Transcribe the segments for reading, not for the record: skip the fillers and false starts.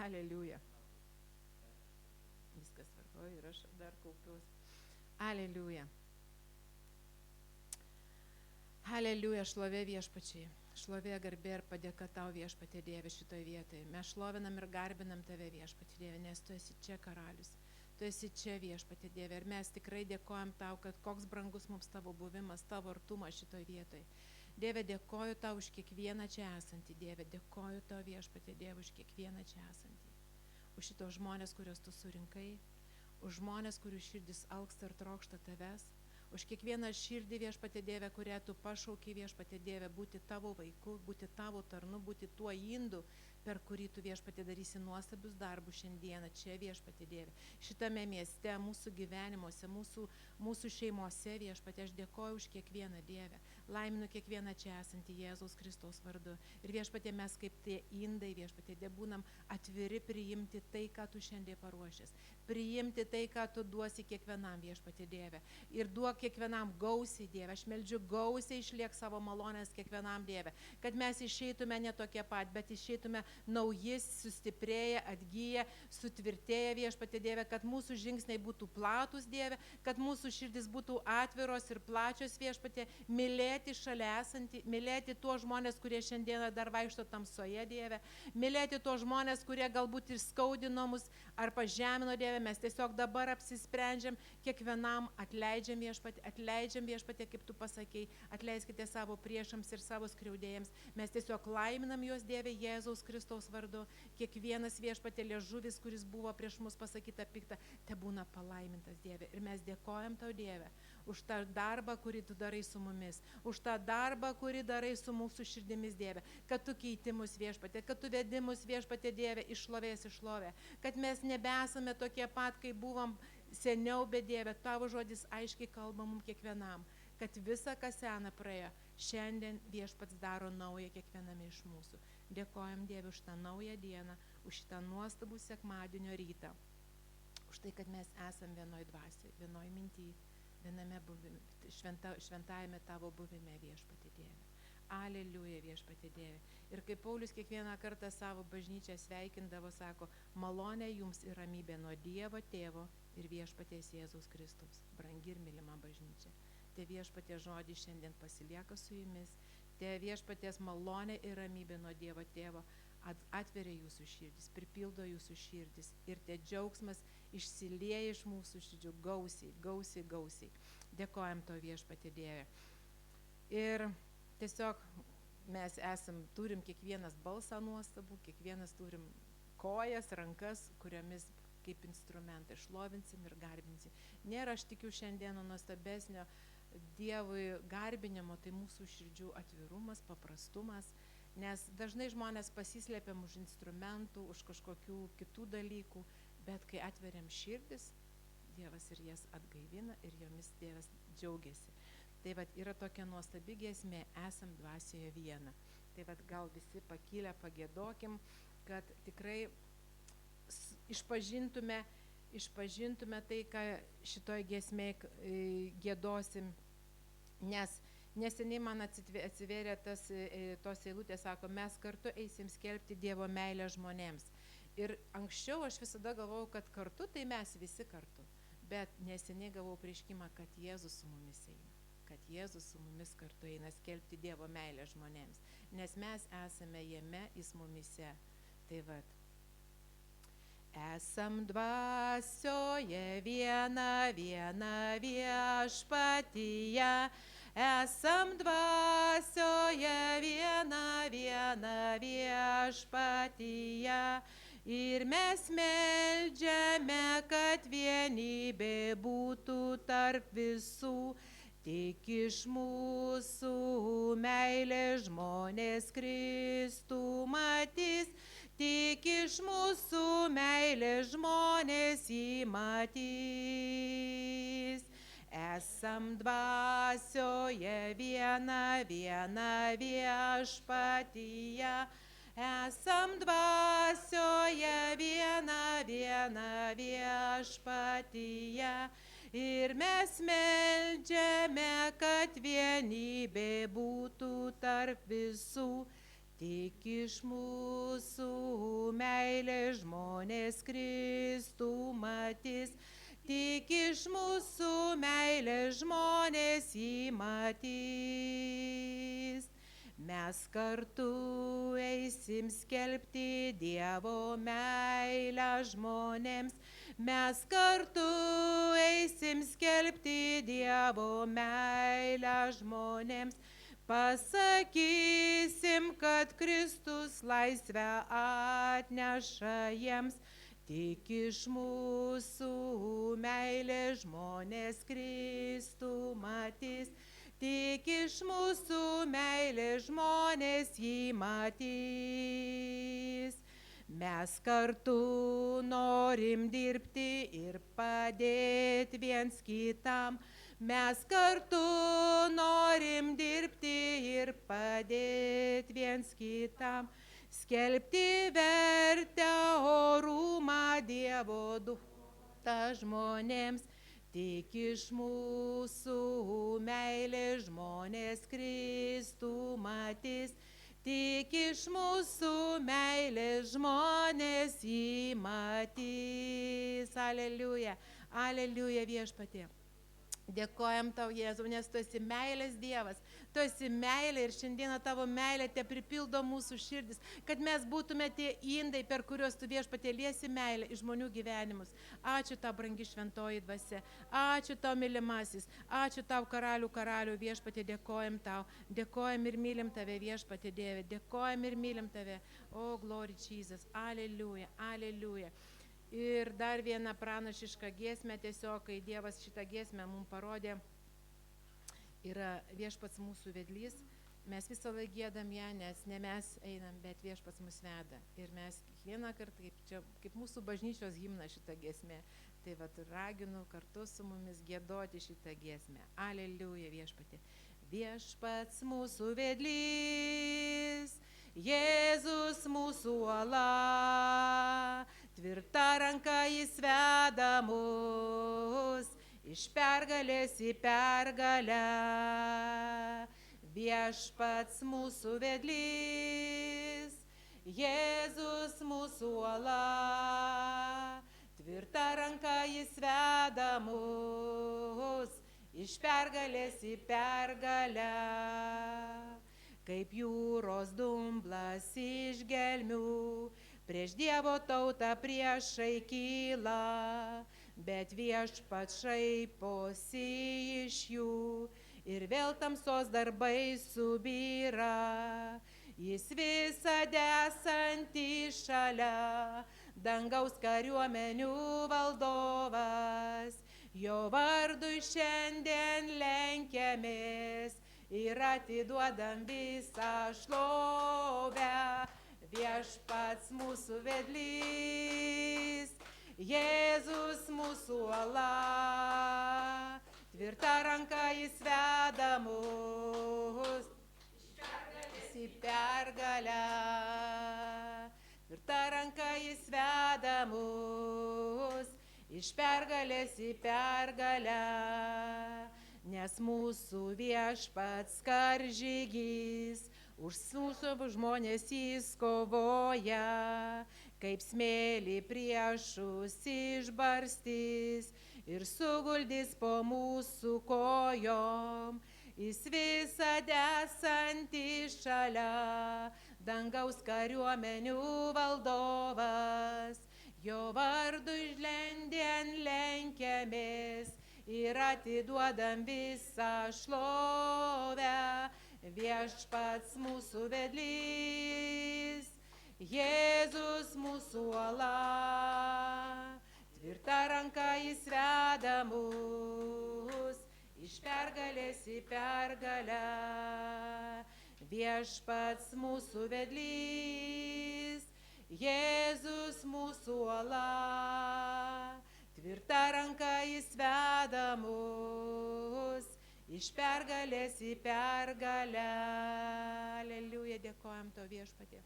Aleliuja. Viskas tvarkoja ir aš dar kaupiuosi. Aleliuja. Aleliuja, šlovė viešpačiai. Šlovė, garbė ir padėka tau viešpatie Dieve šitoje vietoje. Mes šlovinam ir garbinam tave viešpatie Dieve, nes tu esi čia karalius. Tu esi čia viešpatie Dieve ir mes tikrai dėkojam tau, kad koks brangus mums tavo buvimas, tavo artumas šitoje vietoje. Dieve, dėkoju tau už kiekvieną čia esantį. Dieve, dėkoju tau viešpatie Dieve už kiekvieną čia esantį. Už šitos žmonės, kuriuos tu surinkai, už žmonės, kurių širdis alksta ir trokšta tavęs, už kiekvieną širdį viešpatie Dieve, kurią tu pašauki viešpatie Dieve, būti tavo vaiku, būti tavo tarnu, būti tuo indu, per kurį tu viešpatie darysi nuostabius darbus šiandieną čia viešpatie Dieve. Šitame mieste, mūsų gyvenimuose, mūsų šeimose viešpatie, aš dėkoju už kiekvieną Dievę. Laiminu kiekvieną čia esantį Jėzaus Kristaus vardu. Ir viešpatie, mes kaip tie indai viešpatie, būnam atviri priimti tai, ką tu šiandien paruošęs. Priimti tai, ką tu duosi kiekvienam viešpatie Dieve. Ir duok kiekvienam gausiai Dieve. Aš meldžiu gausiai išliek savo malonės kiekvienam Dieve. Kad mes išeitume ne tokie pat, bet išeitume nauji, sustiprėję, atgyję, sutvirtėję viešpatie Dieve. Kad mūsų žingsniai būtų platus Dieve. Kad mūsų širdis būtų atviros ir plačios viešpatie. Mylėti šalia esantį, mylėti tuos žmonės, kurie šiandieną dar vaikšto tamsoje Dieve. Mylėti tuos žmonės, kurie galbūt ir skaudino mus ar pažemino Dieve. Mes tiesiog dabar apsisprendžiam, kiekvienam atleidžiam viešpatie, kaip tu pasakei, atleiskite savo priešams ir savo skriaudėjams. Mes tiesiog laiminam juos Dieve Jėzaus Kristaus vardu. Kiekvienas viešpatie liežuvis, kuris buvo prieš mus pasakyta pikta, te būna palaimintas Dieve. Ir mes dėkojam tau Dieve už tą darbą, kurį tu darai su mumis, už tą darbą, kurį darai su mūsų širdimis Dieve, kad tu keiti mus viešpatie, kad tu vedi mus viešpatie Dieve iš šlovės į šlovę, kad mes nebesame tokie pat, kaip buvom seniau, bet Dieve, tavo žodis aiškiai kalba mums kiekvienam, kad visa, kas sena praėjo, šiandien viešpats daro naują kiekviename iš mūsų. Dėkojam Dieve už tą naują dieną, už šitą nuostabų sekmadienio rytą, už tai, kad mes esam vienoj dvasioj, vienoj minty, viename buvime, šventajame tavo buvime viešpatie Dieve. Aleliuja viešpatie Dieve. Ir kaip Paulius kiekvieną kartą savo bažnyčią sveikindavo, sako, malonė jums ir ramybė nuo Dievo Tėvo ir viešpaties Jėzaus Kristaus. Brangi ir mylima bažnyčia. Te viešpatie žodis šiandien pasilieka su jumis. Te viešpaties malonė ir ramybė nuo Dievo Tėvo atveria jūsų širdis, pripildo jūsų širdis ir te džiaugsmas išsilieja iš mūsų širdžių gausiai, gausiai, gausiai. Dėkojam to viešpatie Dieve. Ir tiesiog mes turim kiekvienas balsą nuostabų, kiekvienas turim kojas, rankas, kuriomis kaip instrumentai šlovinsim ir garbinsim. Nėra, aš tikiu, šiandieno nuostabesnio Dievui garbinimo, tai mūsų širdžių atvirumas, paprastumas, nes dažnai žmonės pasislėpiam už instrumentų, už kažkokių kitų dalykų, bet kai atveriam širdis, Dievas ir jas atgaivina ir jomis Dievas džiaugiasi. Tai vat yra tokia nuostabi giesmė, esam dvasioje viena. Tai vat gal visi pakilę pagiedokim, kad tikrai išpažintume tai, ką šitoj giesmėj giedosim, nes neseniai man atsivėrė tos eilutės, sako, mes kartu eisim skelbti Dievo meilę žmonėms. Ir anksčiau aš visada galvojau, kad kartu tai mes visi kartu, bet neseniai gavau prieškimą, kad Jėzus su mumis eina, kad Jėzus su mumis kartu eina skelbti Dievo meilę žmonėms, nes mes esame jame, jis mumise. Tai vat. Esam dvasioje viena viešpatyje, esam dvasioje viena viešpatyje ir mes meldžiame, kad vienybė būtų tarp visų, tik iš mūsų meilės žmonės Kristų matys, tik iš mūsų meilės žmonės jį matys. Esam dvasioje viena viešpatyje, esam dvasioje viena viešpatyje ir mes meldžiame, kad vienybė būtų tarp visų, Tik iš mūsų meilės žmonės Kristų matys, tik iš mūsų meilės žmonės jį matys. Mes kartu eisim skelbti Dievo meilę žmonėms, mes kartu eisim skelbti Dievo meilę žmonėms. Pasakysim, kad Kristus laisvę atneša jiems, tik iš mūsų meilės žmonės Kristų matys, tik iš mūsų meilės žmonės jį matys. Mes kartu norim dirbti ir padėti viens kitam, mes kartu norim dirbti ir padėti viens kitam, skelbti vertę orumą Dievo duotą žmonėms, tik iš mūsų meilės žmonės Kristų matys, tik iš mūsų meilės žmonės jį matys. Aleliuja, aleliuja viešpatie. Dėkojam tau, Jėzau, nes tu esi meilės Dievas, tu esi meilė ir šiandieną tavo meilė te pripildo mūsų širdis, kad mes būtume tie indai, per kuriuos tu viešpatie liesi meilę į žmonių gyvenimus. Ačiū tau, brangi šventoji dvasia, ačiū tau, mylimasis, ačiū tau, karalių viešpatie, dėkojam tau, dėkojam ir mylim tave viešpatie Dieve, dėkojam ir mylim tave, o glory Jesus, aleliuja, aleliuja. Ir dar vieną pranašišką giesmę, tiesiog, kai Dievas šitą giesmę mums parodė, yra viešpats mūsų vedlys. Mes visą laiką giedam ją, nes ne mes einam, bet viešpats mus veda. Ir mes kiekvieną kartą, kaip mūsų bažnyčios himna šitą giesmę, tai vat raginu kartu su mumis giedoti šitą giesmę. Aleliuja viešpatė. Viešpats mūsų vedlys, Jėzus mūsų uola, tvirta ranka jis veda mus iš pergalės į pergalę. Viešpats mūsų vedlys, Jėzus mūsų uola, tvirta ranka jis veda mus iš pergalės į pergalę. Kaip jūros dumblas iš gelmių, prieš Dievo tautą priešai kyla, bet viešpats šaiposi iš jų ir vėl tamsos darbai subyra. Jis visada esantis šalia, dangaus kariuomenių valdovas, jo vardui šiandien lenkiamės ir atiduodam visą šlovę. Viešpats mūsų vedlys, Jėzus mūsų uola, tvirta ranka jis veda mus į pergalę. Tvirta ranka jis veda mus iš pergalės į pergalę. Nes mūsų viešpats karžygys, už mūsų žmonės jis kovoja, kaip smėlį priešus išbarstys ir suguldys po mūsų kojom. Jis visada esantis šalia, dangaus kariuomenių valdovas, jo vardu šiandien lenkiamės ir atiduodam visą šlovę. Viešpats mūsų vedlys, Jėzus mūsų uola, tvirta ranka jis veda mus iš pergalės į pergalę. Viešpats mūsų vedlys, Jėzus mūsų uola, tvirta ranka jis veda mus iš pergalės į pergalę. Aleliuja, dėkojam tau viešpatie.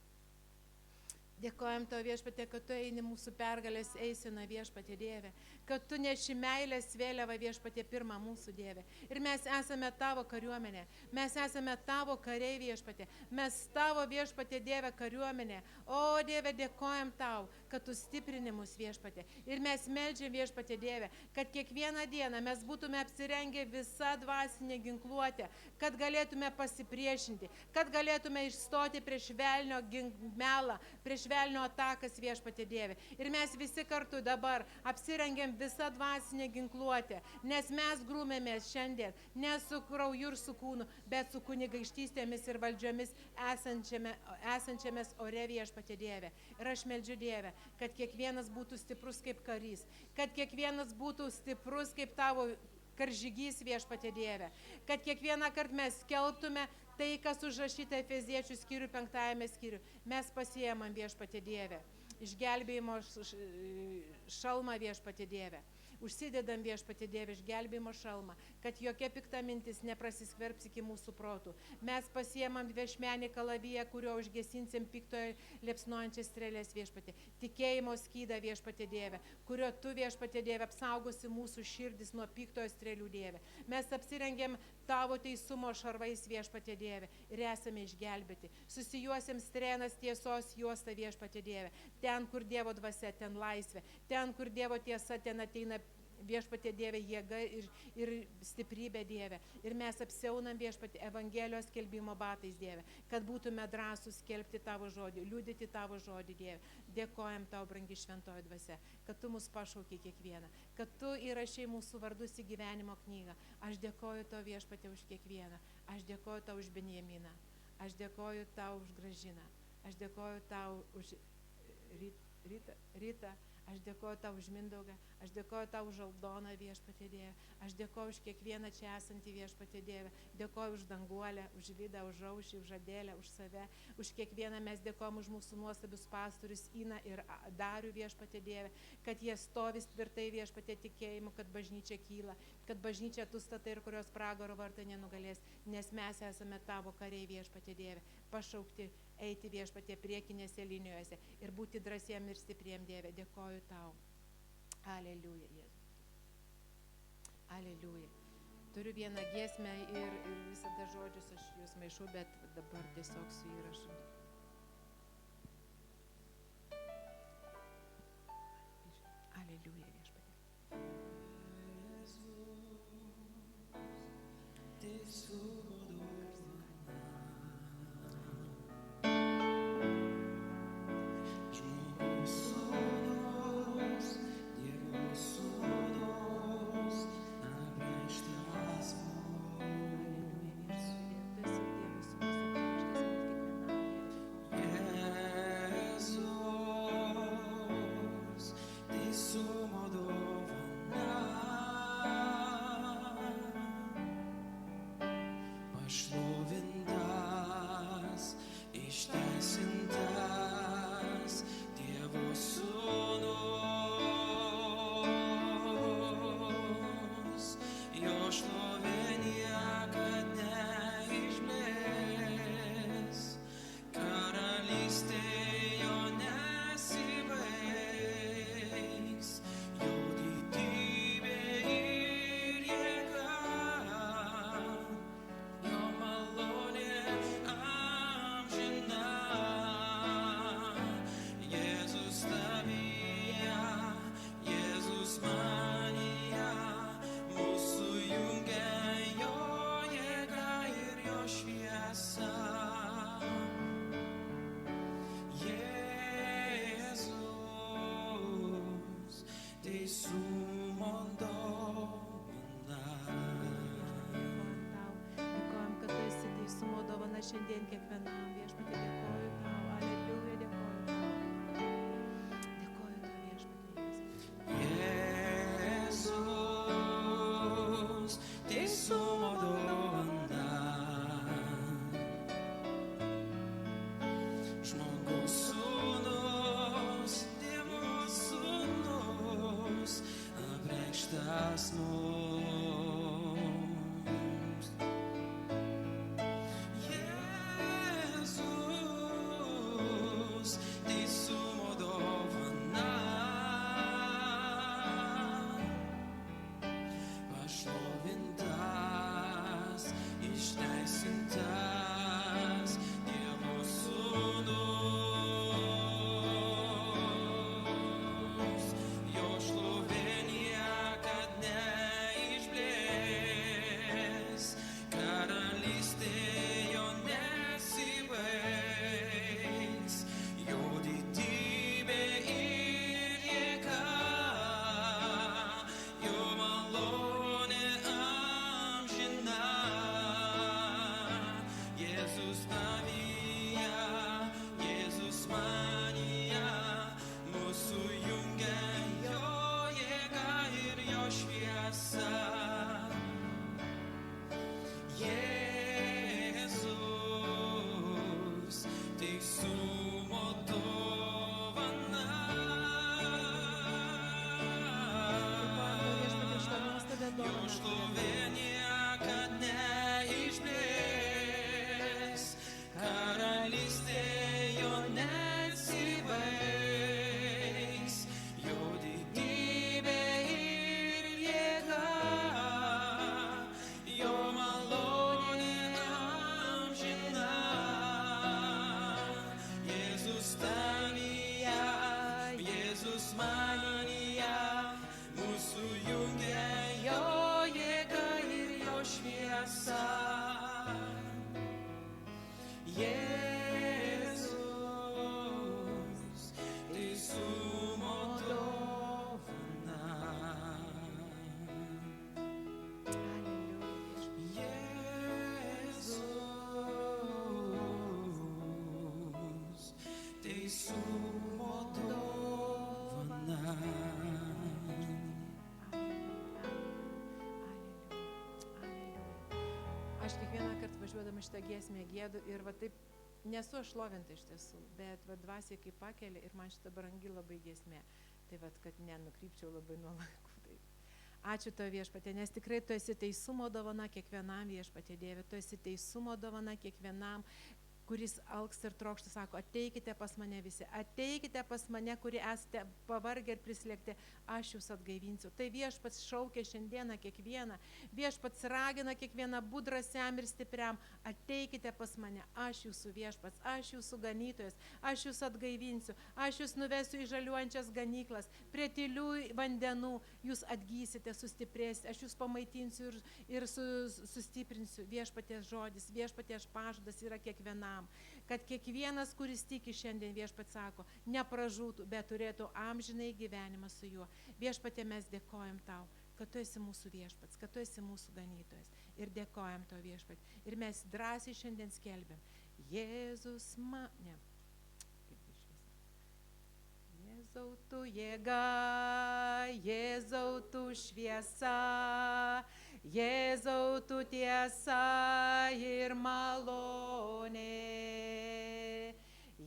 Dėkojam tau viešpatie, kad tu eini mūsų pergalės eisena viešpatie Dieve, kad tu neši meilės vėliavą viešpatie pirmą mūsų Dieve. Ir mes esame tavo kariuomenė, mes esame tavo kariai viešpatie, mes tavo viešpatie Dieve kariuomenė. O Dieve, dėkojam tau, kad tu stiprini mus viešpatie. Ir mes meldžiam viešpatie Dieve, kad kiekvieną dieną mes būtume apsirengę visą dvasinę ginkluotę, kad galėtume pasipriešinti, kad galėtume išstoti prieš velnio melą, prieš velnio atakas viešpatie Dieve. Ir mes visi kartu dabar apsirengiam visą dvasinę ginkluotę, nes mes grūmėmės šiandien ne su krauju ir su kūnu, bet su kunigaikštystėmis ir valdžiomis esančiamis ore viešpatie Dieve. Ir aš meldžiu Dieve, kad kiekvienas būtų stiprus kaip karys, kad kiekvienas būtų stiprus kaip tavo karžygys viešpatie Dieve, kad kiekvieną kartą mes skelbtume tai, kas užrašyta Efeziečių skyrių 5 skyrių. Mes pasiėmam viešpatie Dieve, išgelbėjimo šalmą viešpatie Dieve. Užsidedam viešpatie Dieve išgelbėjimo šalmą, kad jokia pikta mintis neprasiskverbs iki mūsų protų. Mes pasiėmam dviešmenį kalaviją, kurio užgesinsim piktoje liepsnojančias strėlės viešpatie. Tikėjimo skydą viešpatie Dieve, kurio tu viešpatie Dieve apsaugosi mūsų širdis nuo piktojo strėlių Dieve. Mes apsirengėm tavo teisumo šarvais viešpatie Dieve ir esame išgelbėti. Susijuosim strėnas tiesos juostą viešpatie Dieve. Ten, kur Dievo dvasia, ten laisvė. Ten, kur Dievo tiesa, ten ateina viešpatie Dieve jėga ir stiprybė Dieve. Ir mes apsiaunam viešpatie Evangelijos skelbimo batais Dieve, kad būtume drąsūs skelbti tavo žodį, liudyti tavo žodį Dieve. Dėkojam tau, brangi šventoji dvasia, kad tu mus pašauki kiekvieną, kad tu įrašei mūsų vardus į gyvenimo knygą. Aš dėkoju tau viešpatie už kiekvieną, aš dėkoju tau už Benjaminą, aš dėkoju tau už Gražiną, aš dėkoju tau už Rytą, aš dėkoju tau už Mindaugą, aš dėkoju tau už Aldoną viešpatie Dieve, aš dėkoju už kiekvieną čia esantį viešpatie Dieve, dėkoju už Danguolę, už Vidą, už Aušį, už Adėlę, už save, už kiekvieną mes dėkojam už mūsų nuostabius pastorius Iną ir Darių viešpatie Dieve, kad jie stovis tvirtai viešpatie tikėjimu, kad bažnyčia kyla, kad bažnyčia tu statai ir kurios pragaro vartai nenugalės, nes mes esame tavo kariai viešpatie Dieve, pašaukti eiti viešpatie priekinėse linijose ir būti drąsiem ir stipriem Dieve. Dėkoju tau. Aleliuja, Jėzus. Aleliuja. Turiu vieną giesmę ir visada žodžius aš jūs maišau, bet dabar tiesiog su įrašu. Aleliuja viešpatie. Šiandien kiekvienam viešpatie dėkoju tau, aleliuja, dėkoju tau. Dėkoju tau viešpatie. Jėzus, teisumo dovana, žmogaus sūnus, Dievo sūnus, apreikštas mums. Teisumo šlovė niekad neišblės, karalystė jo nesibaigs, jo didybė ir jėga, jo malonė amžina. Jėzus tavyje, Jėzus manyje, mūsų jungia jo jėga ir jo šviesa. Jėzus, teisumo dovana. Jėzus, teisumo dovana. Aš kiekvieną kartą važiuodama šitą giesmę gėdu ir va taip nesu aš šlovinta iš tiesų, bet va dvasiai kaip pakelia ir man šita brangi labai giesmė. Tai va, kad nenukrypčiau labai nuo laikų. Tai. Ačiū tau viešpatie, nes tikrai tu esi teisumo dovana kiekvienam viešpatie Dieve, tu esi teisumo dovana kiekvienam, kuris alksta ir trokšta, sako, ateikite pas mane visi, ateikite pas mane, kurie esate pavargę ir prislėgti, aš jūs atgaivinsiu. Tai viešpats šaukia šiandieną kiekvieną, viešpats ragina kiekvieną būt drąsiam ir stipriam, ateikite pas mane, aš jūsų viešpats, aš jūsų ganytojas, aš jūs atgaivinsiu, aš jūs nuvesiu į žaliuojančias ganyklas, prie tylių vandenų, jūs atgysite, sustiprėsite, aš jūs pamaitinsiu ir sustiprinsiu. Viešpaties žodis, viešpaties pažadas yra kiekvienam. Kad kiekvienas, kuris tiki šiandien, viešpats sako, nepražūtų, bet turėtų amžinai gyvenimą su juo. Viešpatie, mes dėkojam tau, kad tu esi mūsų viešpats, kad tu esi mūsų ganytojas. Ir dėkojam tau viešpat. Ir mes drąsiai šiandien skelbiam. Jėzus mane. Jėzau tu jėga, Jėzau tu šviesa, Jėzau tu tiesa ir malonė.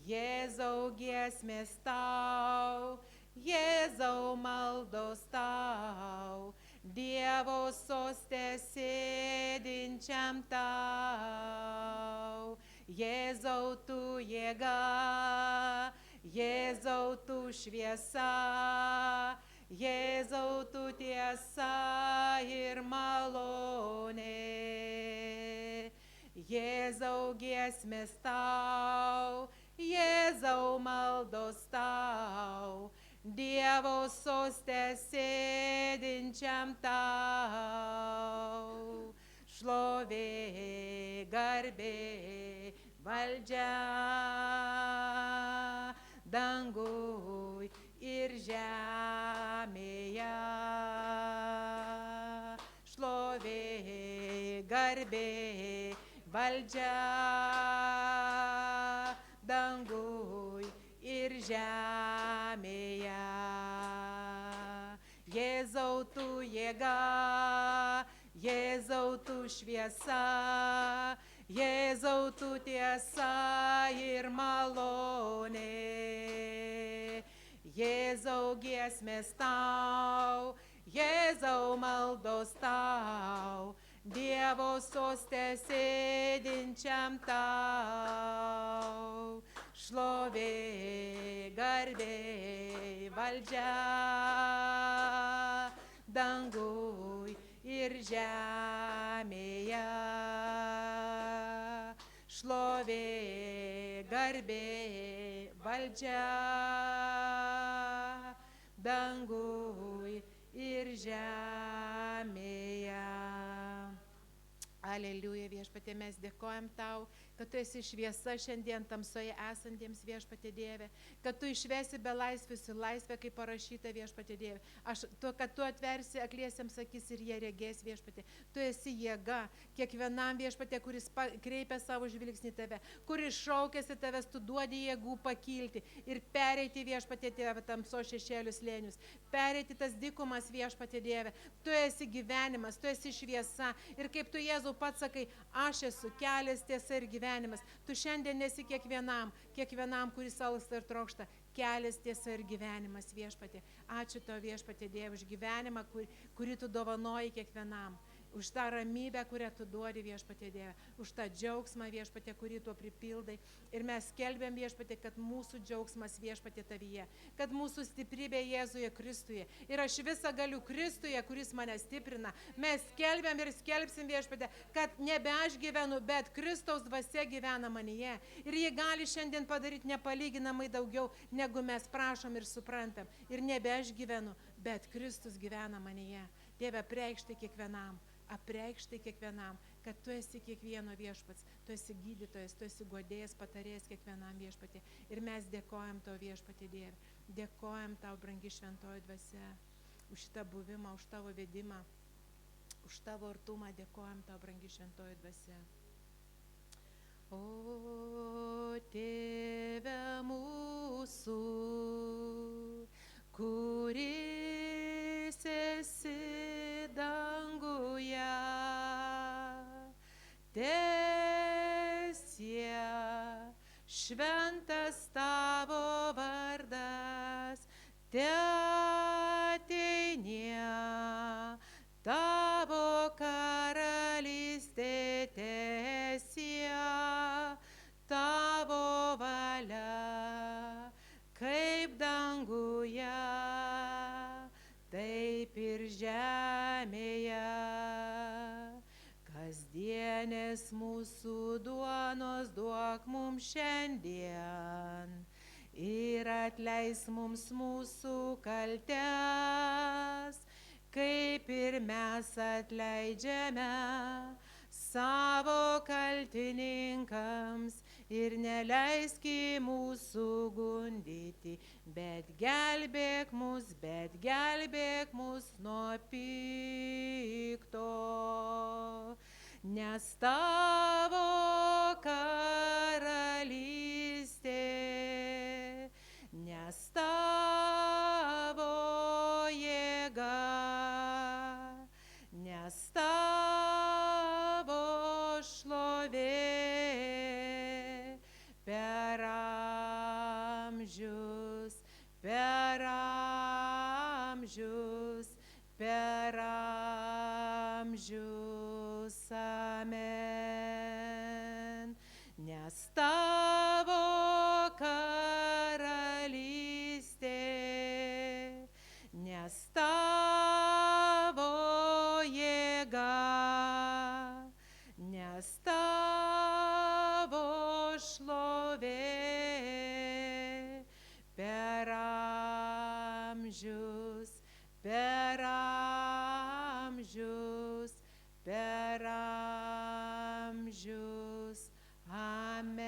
Jėzau giesmės tau, Jėzau maldos tau, Dievo soste sėdinčiam tau. Jėzau tu jėga, Jėzau tu šviesa, Jėzau tu tiesa ir malonė. Jėzau giesmės tau, Jėzau maldos tau, Dievo soste sėdinčiam tau. Šlovė, garbė, valdžia, dangui ir žemėje. Šlovė, garbė, valdžia, dangui ir žemėje. Jėzau tu jėga, Jėzau tu šviesa, Jėzau tu tiesa ir malonė. Jėzau giesmės tau, Jėzau maldos tau, Dievo soste sėdinčiam tau. Šlovė, garbė, valdžia, dangui ir žemėje. Šlovė, garbė, valdžia, dangui ir žemėje. Aleliuja, viešpatie, mes dėkojam tau, kad tu esi šviesa šiandien tamsoje esantiems, viešpatie Dieve, kad tu išvesi belaisvius į laisvę, kaip parašyta, viešpatie Dieve. Kad tu atversi akliesiems akis ir jie regės, viešpatie. Tu esi jėga kiekvienam, viešpatie, kuris kreipia savo žvilgsnį tave, kuris šaukėsi tavęs, tu duodi jėgų pakilti ir pereiti, viešpatie Tėve, tamso šešėlius lėnius, pereiti tas dykumas, viešpatie Dieve. Tu esi gyvenimas, tu esi šviesa ir kaip tu, Jėzau, pats sakai, aš esu kelias, tiesa ir gyvenimas. Tu šiandien esi kiekvienam, kuris alksta ir trokšta kelias, tiesa ir gyvenimas viešpatie. Ačiū tau viešpatie Dieve už gyvenimą, kurį tu dovanoji kiekvienam. Už tą ramybę, kurią tu duodi viešpatie Dieve, už tą džiaugsmą viešpatie, kurį tu pripildai. Ir mes skelbiam viešpatie, kad mūsų džiaugsmas viešpatie tavyje, kad mūsų stiprybė Jėzuje Kristuje. Ir aš visą galiu Kristuje, kuris mane stiprina. Mes skelbiam ir skelbsim viešpatie, kad nebe aš gyvenu, bet Kristaus dvasia gyvena manyje. Ir jie gali šiandien padaryti nepalyginamai daugiau, negu mes prašom ir suprantam. Ir nebe aš gyvenu, bet Kristus gyvena manyje. Dieve, apreikštai kiekvienam, kad tu esi kiekvieno viešpats, tu esi gydytojas, tu esi guodėjas, patarėjas kiekvienam viešpatie. Ir mes dėkojam tau viešpatie Dieve, dėkojam tau, brangi šventoji dvasia, už šitą buvimą, už tavo vedimą, už tavo artumą, dėkojam tau, brangi šventoji dvasia. O Tėve mūsų, kuris esi danguje, teesie šventas tavo vardas, teateinie tavo karalystė, teesie tavo valia, kaip danguje, taip ir žemėje. Kasdienės mūsų duonos duok mums šiandien ir atleis mums mūsų kaltes, kaip ir mes atleidžiame savo kaltininkams. Ir neleisk į mūsų gundyti, bet gelbėk mus nuo pikto. Nes tavo karalystė, nes tavo jėga, nes tavo šlovė per amžius, per amžius, per amžius. Amen. Nes tavo karalystė, nes tavo jėga, nes tavo šlovė per amžius, per amžius, per amžius. Amen.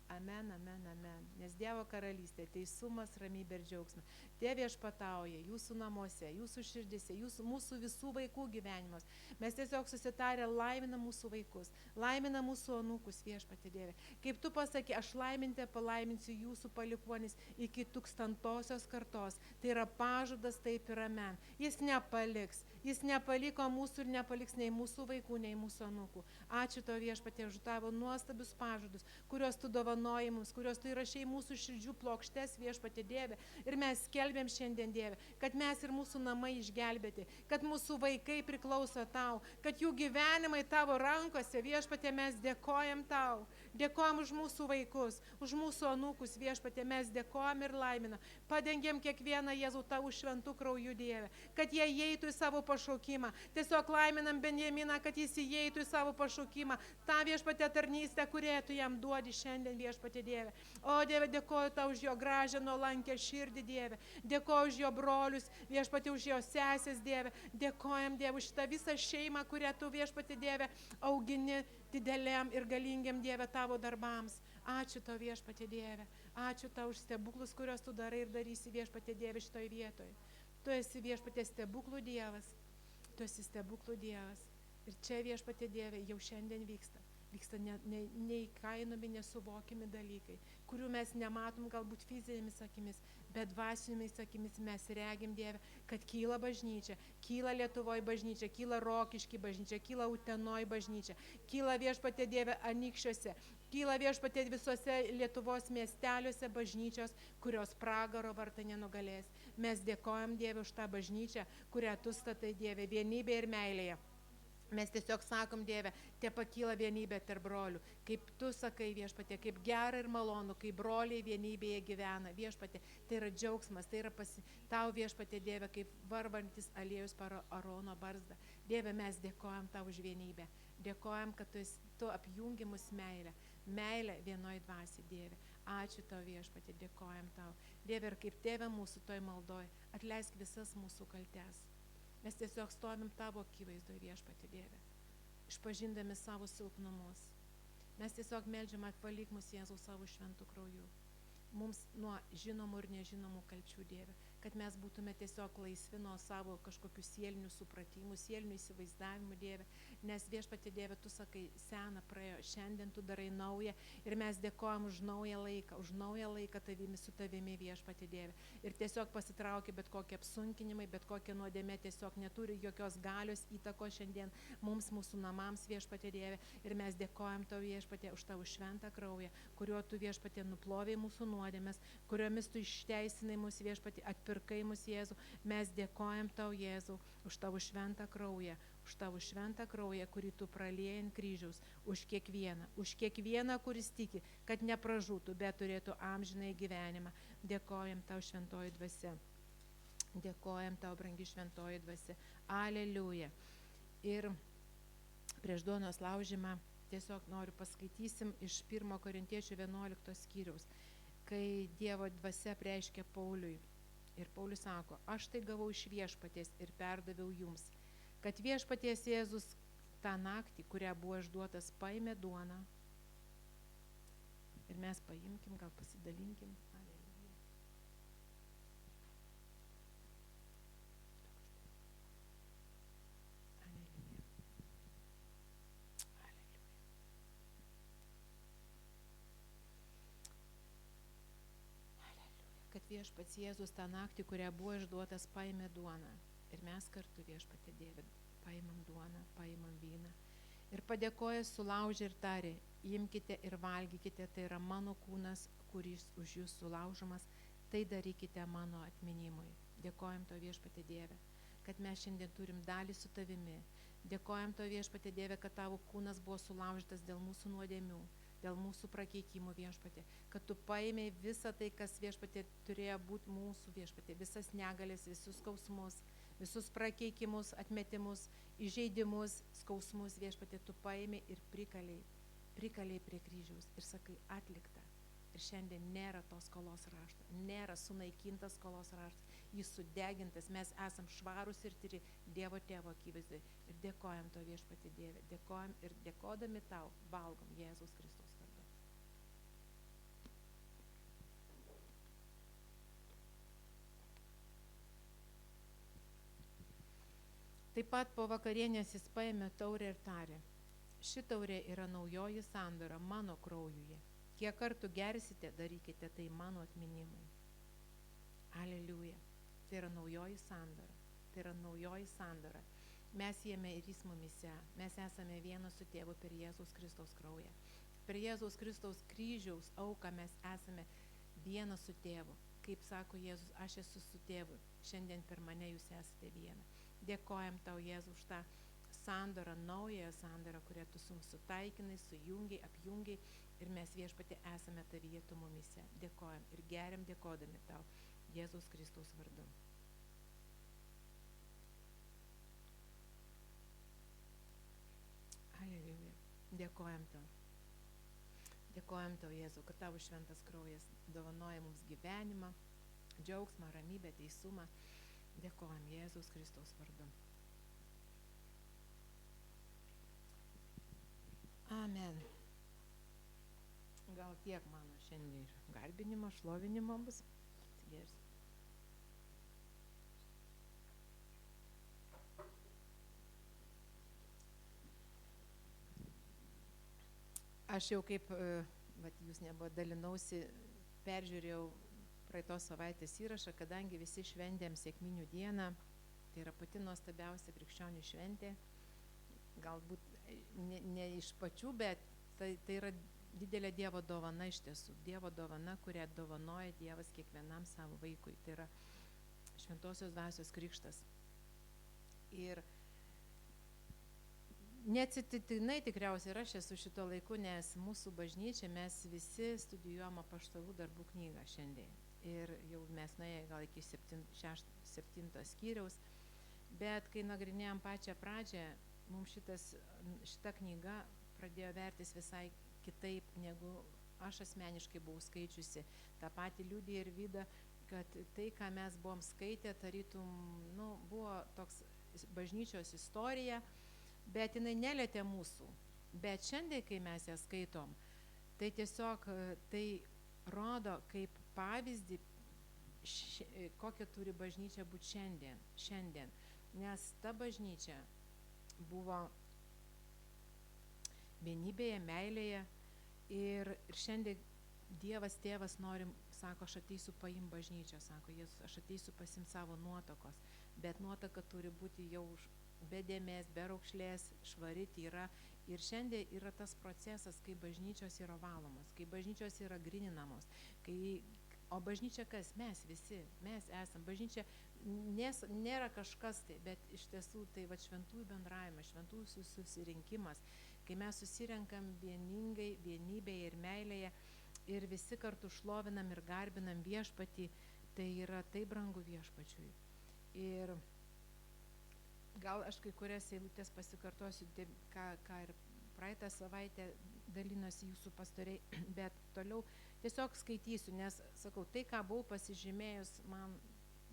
Amen, amen, amen. Nes Dievo karalystė, teisumas, ramybė ir džiaugsmas. Tie viešpatauja jūsų namuose, jūsų širdise, mūsų visų vaikų gyvenimas. Mes tiesiog susitarę laiminam mūsų vaikus, laiminam mūsų anūkus viešpatie Dieve. Kaip tu pasakė, aš laimintę palaiminsiu jūsų palikuonis iki 1000 kartos. Tai yra pažadas, taip ir amen. Jis nepaliks. Jis nepaliko mūsų ir nepaliks nei mūsų vaikų, nei mūsų anūkų. Ačiū tau viešpatie už tavo nuostabius pažadus, kuriuos tu dovanoji mums, kuriuos tu įrašei mūsų širdžių plokštes viešpatie Dieve. Ir mes skelbėm šiandien Dieve, kad mes ir mūsų namai išgelbėti, kad mūsų vaikai priklauso tau, kad jų gyvenimai tavo rankose viešpatie. Mes dėkojam tau, dėkojam už mūsų vaikus, už mūsų anūkus viešpatie. Mes dėkojam ir laiminam, padengiam kiekvieną Jėzų tavo šventų krauju Dieve, kad jie įeitų į savo pašaukimą. Tiesiog laiminam Benjaminą, kad jis įeitų į savo pašaukimą, tą viešpatie tarnystę, kurią tu jam duodi šiandien viešpatie Dieve. O Dieve, dėkoju tau už jo gražią, nuolankę širdį Dieve, dėkoju už jo brolius, viešpatie už jo sesės Dieve, dėkojam Dieve už šitą visą šeimą, kurią tu viešpatie Dieve augini dideliam ir galingiam Dieve tavo darbams. Ačiū tau viešpatie Dieve, ačiū tau už stebuklus, kuriuos tu darai ir darysi viešpatie Dieve šitoj vietoje. Tu esi viešpatie stebuklų Dievas. Tu esi stebuklų Dievas. Ir čia viešpatie Dieve jau šiandien vyksta neįkainomi, nesuvokimi dalykai, kurių mes nematom galbūt fizinėmis akimis, bet dvasinėmis akimis mes regim, Dieve, kad kyla bažnyčia, kyla Lietuvoje bažnyčia, kyla Rokišky bažnyčia, kyla Utenoj bažnyčia, kyla Viešpatie Dieve Anykščiuose, kyla Viešpatie visose Lietuvos miesteliuose bažnyčios, kurios pragaro vartai nenugalės. Mes dėkojam, Dieve, už tą bažnyčią, kurią tu statai, Dieve, vienybė ir meilėje. Mes tiesiog sakom, Dieve, te pakyla vienybė tarp brolių. Kaip tu sakai, Viešpatie, kaip gera ir malonu, kai broliai vienybėje gyvena. Viešpatie, tai yra džiaugsmas, tai yra tau, Viešpatie, Dieve, kaip varvantis aliejus per Arono barzdą. Dieve, mes dėkojam tau už vienybę. Dėkojam, kad tu apjungi mus meilę. Meilę vienoj dvasiai, Dieve. Ačiū tau, Viešpatie, dėkojam tau. Dieve, ir kaip Tėve mūsų toj maldoj, atleisk visas mūsų kaltes. Mes tiesiog stovim tavo akivaizdoje, Viešpatie Dieve, išpažindami savo silpnumus. Mes tiesiog meldžiam, atvalyk mus, Jėzau, savo šventų krauju. Mums nuo žinomų ir nežinomų kalčių, Dieve, kad mes būtume tiesiog laisvi nuo savo kažkokių sielinių supratimų, sielinių įsivaizdavimų, Dieve. Nes Viešpatie Dieve, tu sakai, sena praėjo, šiandien tu darai naują ir mes dėkojam už naują laiką su tavimi, Viešpatie Dieve. Ir tiesiog pasitraukia bet kokie apsunkinimai, bet kokie nuodėmė tiesiog neturi jokios galios įtakos šiandien mums, mūsų namams, Viešpatie Dieve. Ir mes dėkojam tau, Viešpatie, už tavo šventą kraują, kuriuo tu, Viešpatie, nuplovei mūsų nuodėmės, kuriomis tu išteisinai mus, Viešpatie, atpirkai mus, Jėzau. Mes dėkojam tau, Jėzau, už tavo šventą kraują, kurį tu praliejai ant kryžiaus, už kiekvieną, kuris tiki, kad nepražūtų, bet turėtų amžinąjį gyvenimą. Dėkojam tau, šventoji dvasia. Dėkojam tau, brangi šventoji dvasia. Aleliuja. Ir prieš duonos laužymą tiesiog noriu paskaitysim iš 1 Korintiečių 11 skyriaus, kai Dievo dvasia apreiškė Pauliui. Ir Paulius sako, aš tai gavau iš Viešpaties ir perdaviau jums, kad Viešpaties Jėzus tą naktį, kurią buvo išduotas, paėmė duoną. Ir mes paimkim, gal pasidalinkim. Aleliuja. Aleliuja. Aleliuja. Kad Viešpats Jėzus tą naktį, kurią buvo išduotas, paėmė duoną. Ir mes kartu, Viešpatie Dieve, paimam duoną, paimam vyną. Ir padėkojęs sulaužė ir tarė, imkite ir valgykite, tai yra mano kūnas, kuris už jūs sulaužomas, tai darykite mano atminimui. Dėkojam to, Viešpatie Dieve, kad mes šiandien turim dalį su tavimi. Dėkojam to, Viešpatie Dieve, kad tavo kūnas buvo sulaužytas dėl mūsų nuodėmių, dėl mūsų prakeikimų, Viešpatie, kad tu paėmei visą tai, kas, Viešpatie, turėjo būti mūsų, Viešpatie, visas negalės, visus skausmus, visus prakeikimus, atmetimus, įžeidimus, skausmus, Viešpatie, tu paėmei ir prikaliai prie kryžiaus ir sakai, atlikta. Ir šiandien nėra tos skolos rašto, nėra sunaikintas skolos raštas, jis sudegintas, mes esam švarūs ir tyri Dievo Tėvo akivaizdoje. Ir dėkojam to, Viešpatie Dieve, dėkojam ir dėkodami tau valgom Jėzaus Kristaus vardu. Taip pat po vakarienės jis paėmė taurę ir tarė, ši taurė yra naujoji sandora mano kraujuje. Kiek kartų gersite, darykite tai mano atminimui. Aleliuja. Tai yra naujoji sandora. Tai yra naujoji sandora. Mes jame ir jis mumise. Mes esame vienas su tėvu per Jėzaus Kristaus kraują. Per Jėzaus Kristaus kryžiaus auką mes esame vienas su tėvu. Kaip sako Jėzus, aš esu su tėvu. Šiandien per mane jūs esate viena. Dėkojam tau, Jėzus, už tą sandorą, naująją sandorą, kurią tu sutaikinai, sujungiai, apjungiai ir mes, Viešpatie, esame tavyje, tu mumise. Dėkojam ir geriam dėkodami tau Jėzaus Kristaus vardu. Aleliuja. Dėkojam tau. Dėkojam tau, Jėzau, kad tavo šventas kraujas dovanoja mums gyvenimą, džiaugsmą, ramybę, teisumą. Dėkojam Jėzaus Kristaus vardu. Amen. Gal tiek mano šiandien garbinimo, šlovinimo bus. Atsigers. Aš jau kaip, jūs nebuvo, dalinausi, peržiūrėjau praeitos savaitės įrašą, kadangi visi šventėm Sekminių dieną, tai yra pati nuostabiausia krikščionių šventė, galbūt ne iš pačių, bet tai yra didelė Dievo dovana iš tiesų. Dievo dovana, kurią dovanoja Dievas kiekvienam savo vaikui. Tai yra šventosios dvasios krikštas. Ir neatsitiktinai tikriausiai ir aš esu šito laiku, nes mūsų bažnyčia, mes visi studijuojam apaštalų darbų knygą šiandien. Ir jau mes nuėję gal iki 7 skyriaus, bet kai nagrinėjom pačią pradžią, mums šita knyga pradėjo vertis visai kitaip, negu aš asmeniškai buvau skaičiusi. Ta pati liudija ir Vida, kad tai, ką mes buvom skaitę, tarytum, buvo toks bažnyčios istorija, bet jinai nelietė mūsų. Bet šiandien, kai mes ją skaitom, tai tiesiog tai rodo kaip pavyzdį, kokia turi bažnyčia būti šiandien. Nes ta bažnyčia buvo vienybėje, meilėje ir šiandien Dievas tėvas nori, sako, aš ateisiu paim bažnyčią, sako Jėzus, aš ateisiu pasim savo nuotokos, bet nuotaka turi būti jau be dėmės, be raukšlės, švari, tyra. Ir šiandien yra tas procesas, kai bažnyčios yra valomos, kai bažnyčios yra grininamos, o bažnyčia kas? Mes visi, mes esam. Bažnyčia nėra kažkas tai, bet iš tiesų tai šventųjų bendravimas, šventųjų susirinkimas, kai mes susirenkam vieningai, vienybėje ir meilėje ir visi kartu šlovinam ir garbinam viešpatį, tai yra taip brangu viešpačiui. Ir gal aš kai kurias eilutės pasikartosiu, ką ir praeitą savaitę dalinosi jūsų pastoriai, bet toliau tiesiog skaitysiu, nes, sakau, tai, ką buvau pasižymėjus, man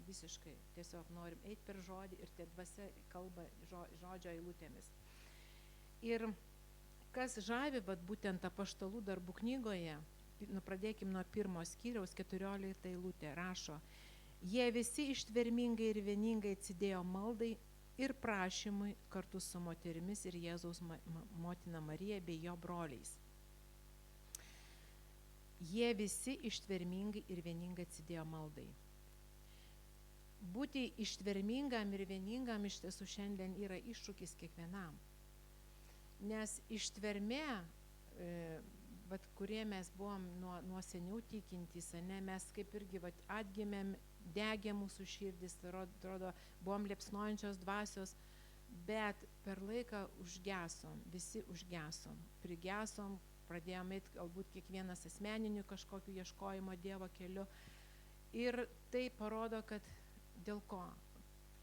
visiškai tiesiog norim eiti per žodį ir tie dvasia kalba žodžio eilutėmis. Ir kas žavi, būtent apaštalų darbų knygoje, pradėkim nuo 1 skyriaus 14 eilutė, rašo: jie visi ištvermingai ir vieningai atsidėjo maldai ir prašymui kartu su moterimis ir Jėzaus motina Marija bei jo broliais. Jie visi ištvermingai ir vieningai atsidėjo maldai. Būti ištvermingam ir vieningam iš tiesų šiandien yra iššūkis kiekvienam. Nes ištvermė, kurie mes buvom nuo seniau tikintys, mes kaip irgi atgimėm, degė mūsų širdis, atrodo, buvom liepsnojančios dvasios, bet per laiką užgesom, visi užgesom, prigesom, pradėjom eiti galbūt kiekvienas asmeniniu kažkokiu ieškojimo Dievo keliu. Ir tai parodo, kad dėl ko?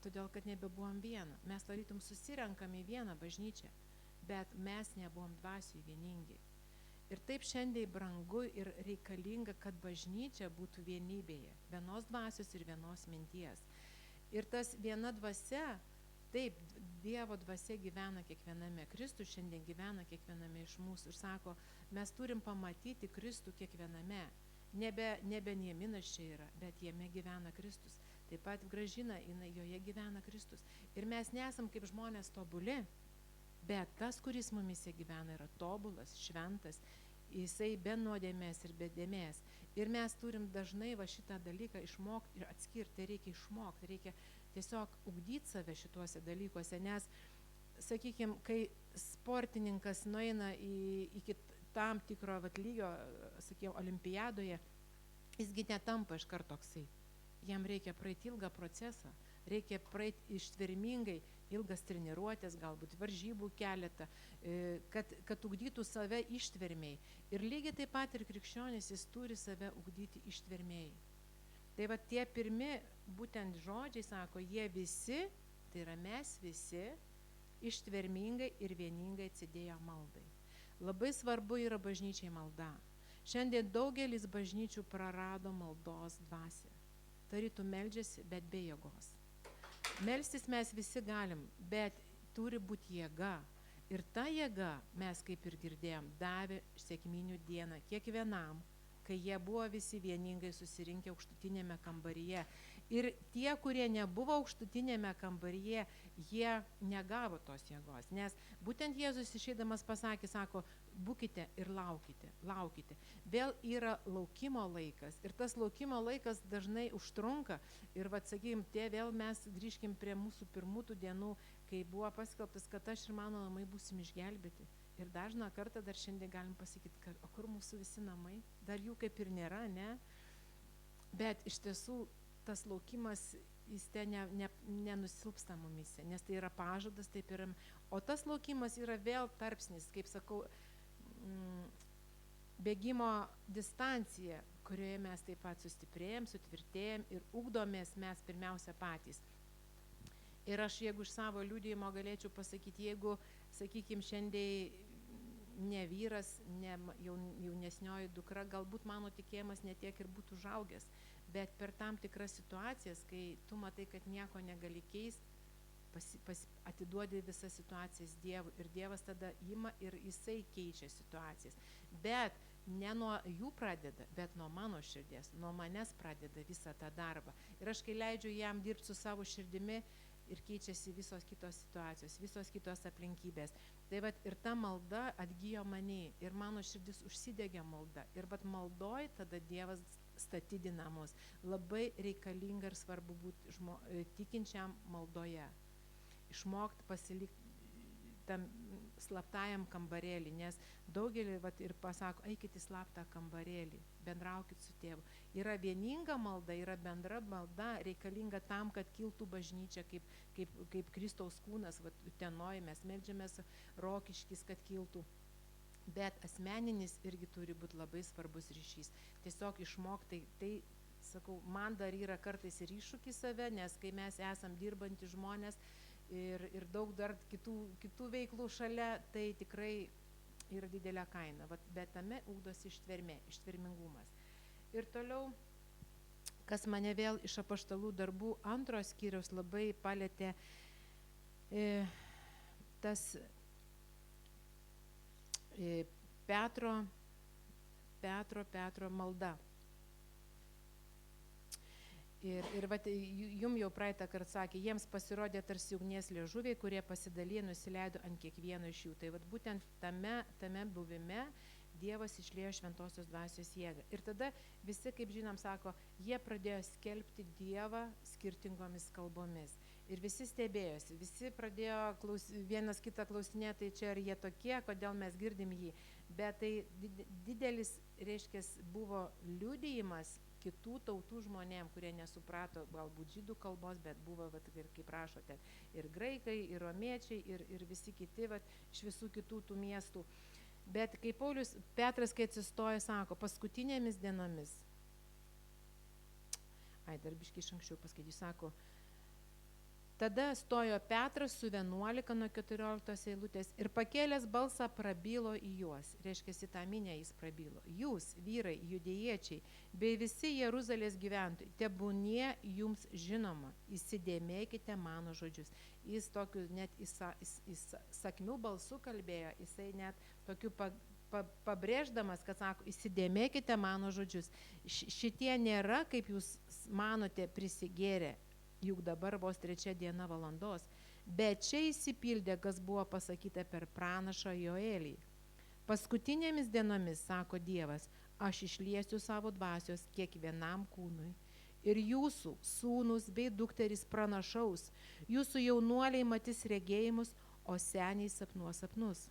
Todėl, kad nebebuvom viena. Mes tarytum susirenkam į vieną bažnyčią, bet mes nebuvom dvasioj vieningi. Ir taip šiandien brangu ir reikalinga, kad bažnyčia būtų vienybėje, vienos dvasios ir vienos minties. Ir tas viena dvasia, taip, Dievo dvasia gyvena kiekviename, Kristus šiandien gyvena kiekviename iš mūsų ir sako, mes turim pamatyti Kristų kiekviename. Nebe Nieminas čia yra, bet jame gyvena Kristus. Taip pat Gražina, joje gyvena Kristus. Ir mes nesam kaip žmonės tobuli, bet tas, kuris mumise gyvena, yra tobulas, šventas, jisai be nuodėmės ir be dėmės. Ir mes turim dažnai šitą dalyką išmokti ir atskirti, reikia išmokti, reikia tiesiog ugdyti save šituose dalykuose, nes, sakykime, kai sportininkas nueina iki tam tikro lygio, sakykime, olimpiadoje, jisgi netampa iš karto toksai. Jam reikia praeiti ilgą procesą, reikia praeiti ištvermingai, ilgas treniruotės, galbūt varžybų keletą, kad ugdytų save ištvermiai. Ir lygiai taip pat ir krikščionis, jis turi save ugdyti ištvermiai. Tai tie pirmi būtent žodžiai sako, jie visi, tai yra mes visi, ištvermingai ir vieningai atsidėjo maldai. Labai svarbu yra bažnyčiai malda. Šiandien daugelis bažnyčių prarado maldos dvasią. Tarytum meldžiasi, bet be jėgos. Melstis mes visi galim, bet turi būti jėga. Ir ta jėga, mes kaip ir girdėjom, davė Sekminių dieną kiekvienam, kai jie buvo visi vieningai susirinkę aukštutinėme kambaryje. Ir tie, kurie nebuvo aukštutinėme kambaryje, jie negavo tos jėgos. Nes būtent Jėzus išeidamas pasakė, sako, būkite ir laukite. Vėl yra laukimo laikas ir tas laukimo laikas dažnai užtrunka ir, sakykime, vėl mes grįžkim prie mūsų pirmųjų dienų, kai buvo paskelbtas, kad aš ir mano namai būsim išgelbėti. Ir dažną kartą dar šiandien galim pasakyti, kad o kur mūsų visi namai? Dar jų kaip ir nėra, ne? Bet iš tiesų tas laukimas, jis nenusilpsta mumise, nes tai yra pažadas, taip ir. O tas laukimas yra vėl tarpsnis, kaip sakau, bėgimo distancija, kurioje mes taip pat sustiprėjom, sutvirtėjom ir ugdomės mes pirmiausia patys. Ir aš, jeigu iš savo liudijimo galėčiau pasakyti, jeigu, sakykime, šiandien ne vyras, ne jaunesnioji dukra, galbūt mano tikėjimas netiek ir būtų užaugęs, bet per tam tikras situacijas, kai tu matai, kad nieko negali keisti, atiduodi visas situacijas Dievui ir Dievas tada ima ir jisai keičia situacijas. Bet ne nuo jų pradeda, bet nuo mano širdies, nuo manęs pradeda visą tą darbą. Ir aš kai leidžiu jam dirbti su savo širdimi ir keičiasi visos kitos situacijos, visos kitos aplinkybės. Tai ir ta malda atgyjo mane ir mano širdis užsidegė malda. Ir maldoj tada Dievas statydina mus. Labai reikalinga ir svarbu būti tikinčiam maldoje. Išmokti pasilikti tam slaptajam kambarėlį, nes daugelį ir pasako, eikit į slaptą kambarėlį, bendraukit su tėvu. Yra vieninga malda, yra bendra malda, reikalinga tam, kad kiltų bažnyčia kaip Kristaus kūnas, Utenoj mes meldžiamės Rokiškis, kad kiltų. Bet asmeninis irgi turi būti labai svarbus ryšys. Tiesiog išmokti, tai sakau, man dar yra kartais ir iššūkis save, nes kai mes esam dirbantys žmonės, ir daug dar kitų veiklų šalia, tai tikrai yra didelė kaina. Bet tame ugdosi ištvermė, ištvermingumas. Ir toliau, kas mane vėl iš apaštalų darbų 2 skyriaus labai palėtė, tas Petro malda. Ir jum jau praeitą kartą sakė, jiems pasirodė tarsi ugnies liežuviai, kurie pasidalijo, nusileido ant kiekvieno iš jų. Tai būtent tame buvime Dievas išliejo šventosios dvasios jėgą. Ir tada visi, kaip žinom, sako, jie pradėjo skelbti Dievą skirtingomis kalbomis. Ir visi stebėjosi, visi pradėjo vienas kitą klausinėti, tai čia ar jie tokie, kodėl mes girdim jį. Bet tai didelis, reiškia, buvo liudijimas kitų tautų žmonėm, kurie nesuprato galbūt žydų kalbos, bet buvo, ir kaip rašote, ir graikai, ir romiečiai, ir visi kiti, iš visų kitų tų miestų. Bet kai Petras, kai atsistoja, sako, paskutinėmis dienomis, dar biškai iš anksčiau paskaitysiu, sako, tada stojo Petras su 11 nuo 14 eilutės ir pakėlęs balsą prabilo į juos. Reiškia, tą minę jis prabilo. Jūs, vyrai, judėjiečiai, bei visi Jeruzalės gyventojai, tebūnie jums žinoma, įsidėmėkite mano žodžius. Jis tokiu net įsakmių balsų kalbėjo, jisai net tokiu pabrėždamas, kad sako, įsidėmėkite mano žodžius. Šitie nėra, kaip jūs manote, prisigėrę, juk dabar vos 3 diena valandos, bet čia įsipildė, kas buvo pasakyta per pranašą Joelį. Paskutinėmis dienomis, sako Dievas, aš išliesiu savo dvasios kiekvienam kūnui. Ir jūsų sūnus bei dukterys pranašaus, jūsų jaunuoliai matys regėjimus, o seniai sapnuos sapnus.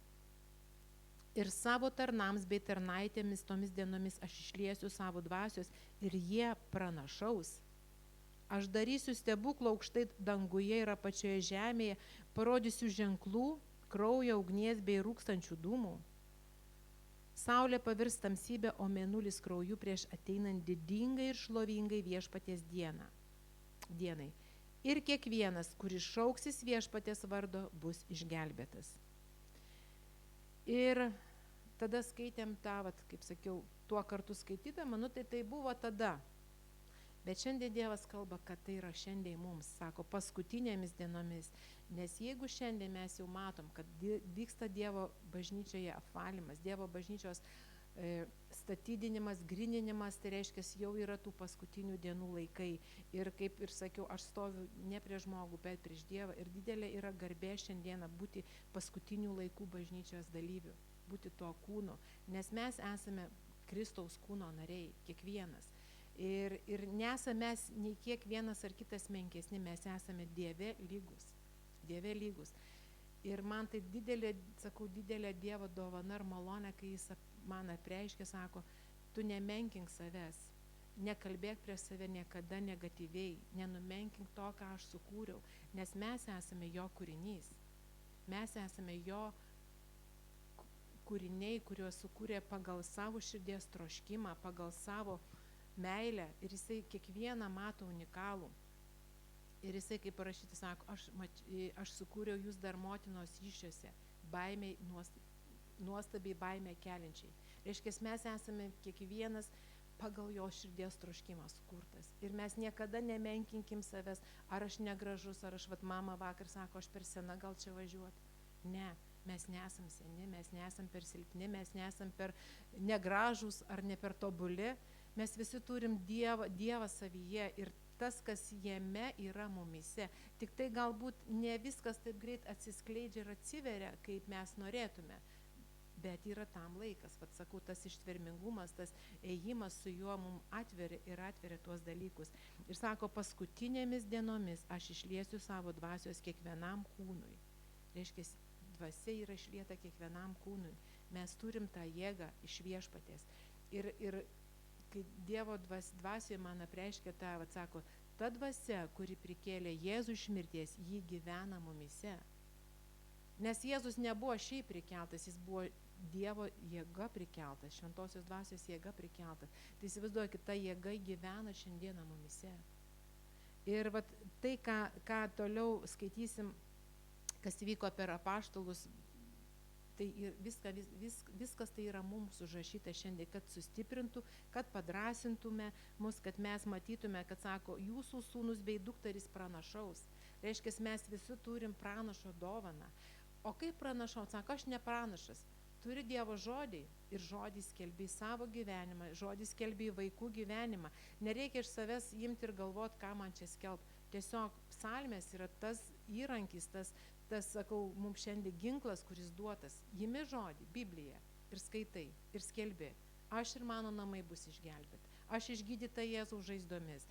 Ir savo tarnams bei tarnaitėmis tomis dienomis aš išliesiu savo dvasios ir jie pranašaus. Aš darysiu stebuklą aukštai danguje ir apačioje žemėje, parodysiu ženklų, kraujo, ugnies bei rūkstančių dūmų. Saulė pavirs tamsybę, o mėnulis krauju prieš ateinant didingai ir šlovingai viešpaties dienai. Ir kiekvienas, kuris šauksis viešpaties vardo, bus išgelbėtas. Ir tada skaitėm tą, kaip sakiau, tuo kartu skaitydama, tai buvo tada. Bet šiandien Dievas kalba, kad tai yra šiandien mums, sako, paskutinėmis dienomis. Nes jeigu šiandien mes jau matom, kad vyksta Dievo bažnyčioje apvalymas, Dievo bažnyčios statydinimas, grininimas, tai reiškia, jau yra tų paskutinių dienų laikai. Ir kaip ir sakiau, aš stoviu ne prieš žmogų, bet prieš Dievą. Ir didelė yra garbė šiandieną būti paskutinių laikų bažnyčios dalyvių. būti tuo kūnu, nes mes esame Kristaus kūno nariai, kiekvienas. Ir nesame mes nei kiekvienas ar kitas menkesni, mes esame Dieve lygus. Dieve lygus. Ir man tai didelė Dievo dovana ir malonė, kai jis man apreiškia, sako, tu nemenkink savęs, nekalbėk prie save niekada negatyviai, nenumenkink to, ką aš sukūriau, nes mes esame jo kūrinys. Mes esame jo kūriniai, kuriuos sukūrė pagal savo širdies troškimą, pagal savo meilę, ir jisai kiekvieną mato unikalų. Ir jisai, kaip parašyti, sako, aš sukūriau jūs dar motinos įsčiose, baimiai, nuostabiai baimę keliančiai. Reiškia, mes esame kiekvienas pagal jo širdies troškimą sukurtas. Ir mes niekada nemenkinkim savęs, ar aš negražus, ar aš, mama vakar sako, aš per sena gal čia važiuoti. Ne, mes nesam seni, mes nesam per silpni, mes nesam per negražus ar ne per tobuli. Mes visi turim Dievą savyje ir tas, kas jame yra mumise. Tik tai galbūt ne viskas taip greit atsiskleidžia ir atsiveria, kaip mes norėtume. Bet yra tam laikas, sakau, tas ištvermingumas, tas ėjimas su juo mums atveria tuos dalykus. Ir sako, paskutinėmis dienomis aš išliesiu savo dvasios kiekvienam kūnui. Reiškia, dvasia yra išlieta kiekvienam kūnui. Mes turim tą jėgą iš Viešpaties. Ir kai Dievo dvasioje man apreiškia tą, sako, ta dvasia, kuri prikėlė Jėzų iš mirties, jį gyvena mumise. Nes Jėzus nebuvo šiaip prikeltas, jis buvo Dievo jėga prikeltas, šventosios dvasios jėga prikeltas. Tai įsivaizduokit, ta jėga gyvena šiandieną mumise. Ir tai, ką toliau skaitysim, kas vyko per apaštalus, tai viskas tai yra mums užrašyta šiandien, kad sustiprintų, kad padrasintume mus, kad mes matytume, kad sako, jūsų sūnus bei dukterys pranašaus. Reiškia, mes visi turim pranašo dovaną. O kaip pranašaut? Sako, aš ne pranašas. Turi Dievo žodį ir žodį skelbi savo gyvenimą, žodį skelbi vaikų gyvenimą. Nereikia iš savęs imti ir galvoti, ką man čia skelbti. Tiesiog psalmės yra tas įrankis, tas, sakau, mums šiandien ginklas, kuris duotas. Imi žodį, Bibliją, ir skaitai, ir skelbi. Aš ir mano namai bus išgelbėti. Aš išgydyta Jėzaus žaizdomis.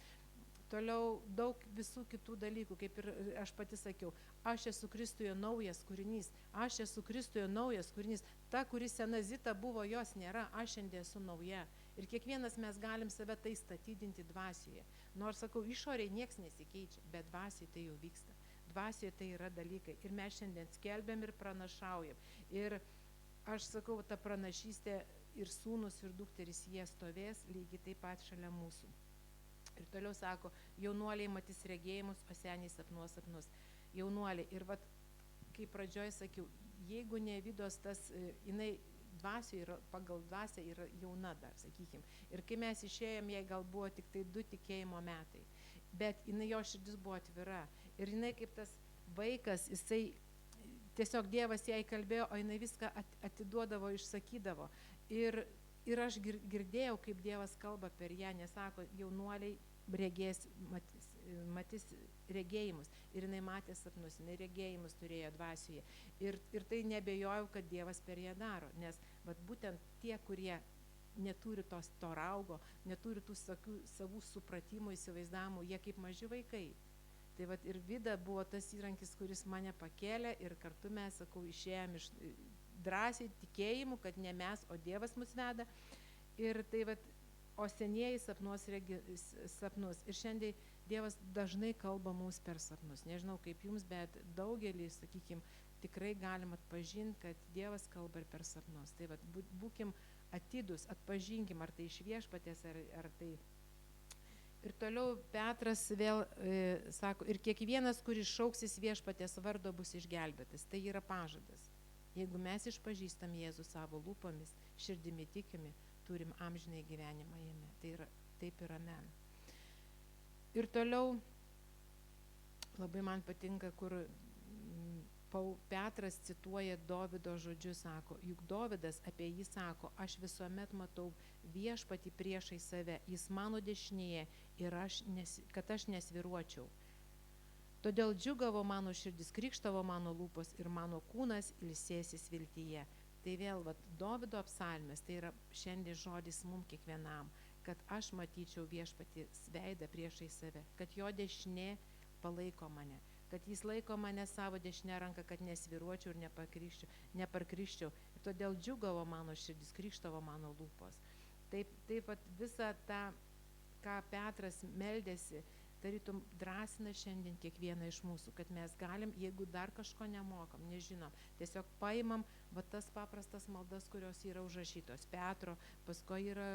Toliau daug visų kitų dalykų, kaip ir aš pati sakiau, aš esu Kristuje naujas kūrinys, aš esu Kristuje naujas kūrinys, ta, kuri sena Zita buvo, jos nėra, aš šiandien esu nauja. Ir kiekvienas mes galim save tai statydinti dvasioje. Nors, sakau, išoriai nieks nesikeičia, bet dvasioje tai jau vyksta. Dvasioje tai yra dalykai. Ir mes šiandien skelbiam ir pranašaujam. Ir aš sakau, ta pranašystė ir sūnus, ir dukteris, jie stovės lygiai taip pat šalia mūsų. Ir toliau sako, jaunuoliai matys regėjimus, o seniai sapnuos sapnus. Jaunuoliai. Ir kaip pradžioj sakiau, jeigu ne Vidos tas, jinai dvasioje yra, pagal dvasią yra jauna dar, sakykim. Ir kai mes išėjom, jai gal buvo tik tai 2 tikėjimo metai. Bet jinai, jo širdis buvo atvira. Ir jinai kaip tas vaikas, jisai tiesiog Dievas jai kalbėjo, o jinai viską atiduodavo, išsakydavo. Ir aš girdėjau, kaip Dievas kalba per ją, nes sako, jaunuoliai matys regėjimus. Ir jinai matė sapnus, jinai regėjimus turėjo dvasioje. Ir tai nebejojau, kad Dievas per ją daro, nes būtent tie, kurie neturi to raugo, neturi tų savų supratimų, įsivaizdavimų, jie kaip maži vaikai. Tai ir Vida buvo tas įrankis, kuris mane pakėlė ir kartu mes, sakau, išėjom iš drąsiai tikėjimu, kad ne mes, o Dievas mus veda. Ir tai o senieji sapnuos sapnus. Ir šiandien Dievas dažnai kalba mums per sapnus. Nežinau kaip jums, bet daugelį, sakykim, tikrai galim atpažinti, kad Dievas kalba ir per sapnus. Tai būkim atidus, atpažinkim, ar tai iš Viešpaties, ar tai. Ir toliau Petras vėl sako, ir kiekvienas, kuris šauksis Viešpaties vardo, bus išgelbėtas. Tai yra pažadas. Jeigu mes išpažįstam Jėzų savo lūpomis, širdimi tikimi, turim amžinai gyvenimą jame. Tai yra, taip ir amen. Ir toliau labai man patinka, kur Petras cituoja Dovydo žodžius, sako, juk Dovydas apie jį sako, aš visuomet matau Viešpatį priešai save, jis mano dešinėje ir kad aš nesviruočiau. Todėl džiugavo mano širdis, krikštavo mano lūpos ir mano kūnas ilsėsis viltyje. Tai vėl, vat, Dovydo psalmės, tai yra šiandien žodis mums kiekvienam, kad aš matyčiau viešpatį veidą priešai save, kad jo dešinė palaiko mane, kad jis laiko mane savo dešinę ranką, kad nesviruočiau ir neparkryščiau. Ir todėl džiugavo mano širdis, krykštavo mano lūpos. Taip pat visą tą, ką Petras meldėsi, tarytum drąsina šiandien kiekvieną iš mūsų, kad mes galim, jeigu dar kažko nemokam, nežinom, tiesiog paimam va tas paprastas maldas, kurios yra užrašytos Petro, paskui yra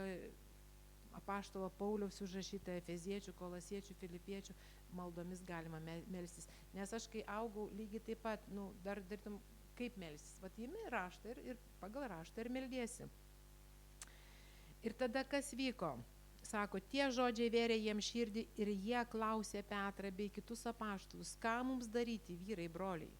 apaštalo Pauliaus užrašyta Efeziečių, Kolosiečių, Filipiečių maldomis galima melstis. Nes aš kai augau lygiai taip pat, dar darytum, kaip melstis, vat įimi raštą ir pagal raštą ir meldiesi. Ir tada kas vyko? Sako, tie žodžiai vėrė jiems širdį ir jie klausė Petrą bei kitus apaštalus, ką mums daryti, vyrai, broliai.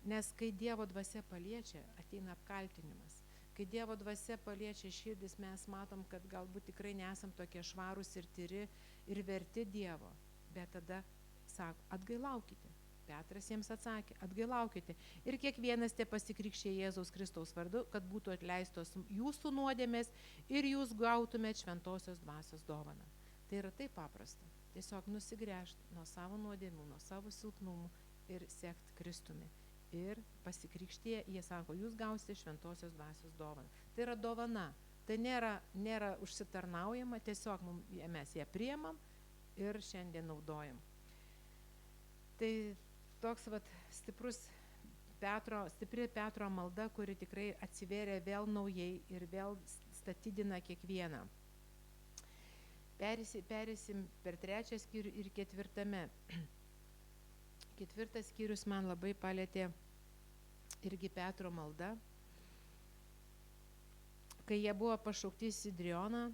Nes kai Dievo dvasia paliečia, ateina apkaltinimas. Kai Dievo dvasia paliečia širdis, mes matom, kad galbūt tikrai nesam tokie švarūs ir tyri ir verti Dievo. Bet tada sako, atgailaukite. Petras jiems atsakė, atgailaukite. Ir kiekvienas te pasikrikščia Jėzaus Kristaus vardu, kad būtų atleistos jūsų nuodėmės ir jūs gautumėt šventosios dvasios dovaną. Tai yra taip paprasta. Tiesiog nusigręžti nuo savo nuodėmių, nuo savo silpnumų ir sekti Kristumi. Ir pasikrikštyje, jie sako, jūs gausite šventosios dvasios dovaną. Tai yra dovana. Tai nėra užsitarnaujama, tiesiog mes ją priemam ir šiandien naudojam. Tai toks stipri Petro malda, kuri tikrai atsivėrė vėl naujai ir vėl statydina kiekvieną. Perėsim per 3 skyrių ir 4. 4 skyrius man labai palėtė irgi Petro malda. Kai jie buvo pašaukti į Sidrioną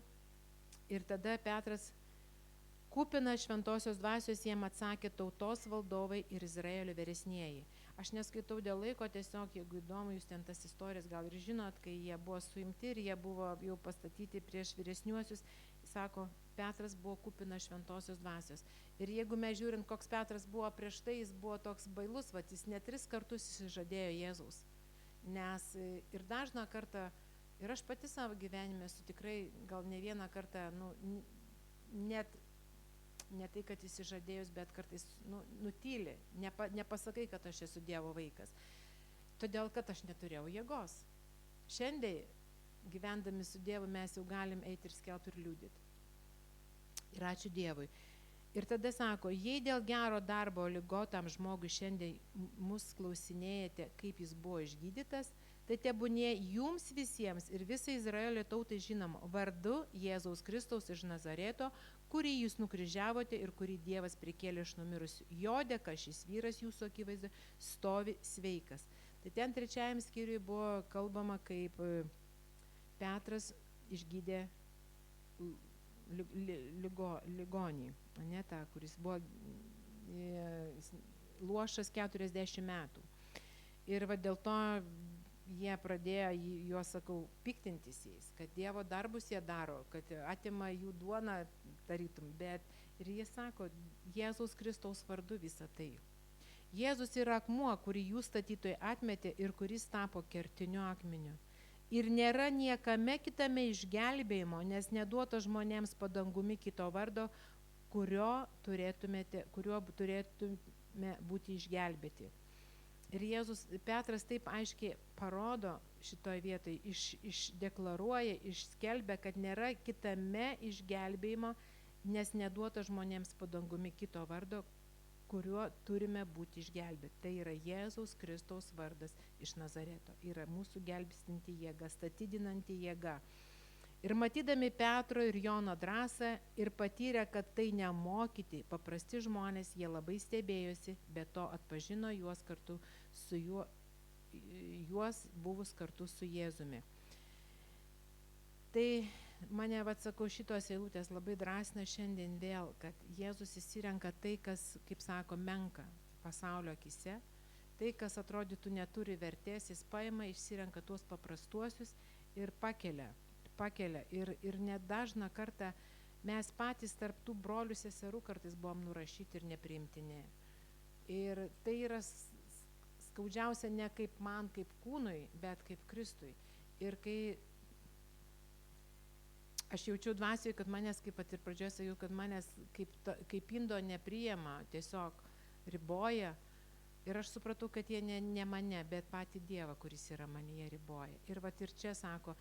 ir tada Petras kupina šventosios dvasios jiem atsakė tautos valdovai ir Izraelio vyresnieji. Aš neskaitau dėl laiko, tiesiog, jeigu įdomu, jūs ten tas istorijas gal ir žinot, kai jie buvo suimti ir jie buvo jau pastatyti prieš vyresniuosius, sako, Petras buvo kupina šventosios dvasios. Ir jeigu mes žiūrint, koks Petras buvo prieš tai, jis buvo toks bailus, jis net 3 kartus išsižadėjo Jėzaus. Nes ir dažną kartą, ir aš pati savo gyvenime esu tikrai gal ne vieną kartą, ne tai, kad įsižadėjus, bet kartais nutyli, nepasakai, kad aš esu Dievo vaikas. Todėl, kad aš neturėjau jėgos. Šiandien, gyvendami su Dievu, mes jau galim eiti ir skelbti ir liudyti. Ir ačiū Dievui. Ir tada sako, jei dėl gero darbo ligotam žmogui šiandien mus klausinėjate, kaip jis buvo išgydytas, tai tebūnie jums visiems ir visai Izraelio tautai žinoma vardu Jėzaus Kristaus iš Nazareto, kurį jūs nukryžiavote ir kurį Dievas prikėlė iš numirusių. Jo dėka šis vyras jūsų akivaizdu stovi sveikas. Tai ten 3 skyriui buvo kalbama, kaip Petras išgydė ligonį, ne tą, kuris buvo luošas 40 metų. Ir dėl to jie pradėjo juos, sakau, piktintis jais, kad Dievo darbus jie daro, kad atima jų duoną, tarytum, bet ir jie sako, Jėzaus Kristaus vardu visą tai. Jėzus yra akmuo, kurį jūs statytojai atmetė ir kuris tapo kertiniu akmeniu. Ir nėra niekame kitame išgelbėjimo, nes neduota žmonėms padangumi kito vardo, kuriuo turėtume būti išgelbėti. Ir Petras taip aiškiai parodo šitoje vietoje, išdeklaruoja, išskelbia, kad nėra kitame išgelbėjimo, nes neduota žmonėms padangumi kito vardo, kuriuo turime būti išgelbėti. Tai yra Jėzaus Kristaus vardas iš Nazareto. Yra mūsų gelbstinti jėga, statydinanti jėga. Ir matydami Petro ir Jono drąsą ir patyrę, kad tai nemokyti paprasti žmonės, jie labai stebėjosi, bet to atpažino juos buvus kartu su Jėzumi. Tai mane, sakau, šitos eilutės labai drąsina šiandien vėl, kad Jėzus įsirenka tai, kas, kaip sako, menka pasaulio akise, tai, kas atrodytų neturi vertės, jis paima, išsirenka tuos paprastuosius ir pakelia. Ir net dažną kartą mes patys tarp tų brolių seserų kartais buvom nurašyti ir nepriimtini. Ir tai yra skaudžiausia ne kaip man, kaip kūnui, bet kaip Kristui. Ir kai aš jaučiau dvasioje, kad manęs, kaip pat ir pradžioje sakiau, kad manęs kaip indo nepriima, tiesiog riboja. Ir aš supratau, kad jie ne mane, bet patį Dievą, kuris yra manyje, riboja. Ir vat ir čia sako,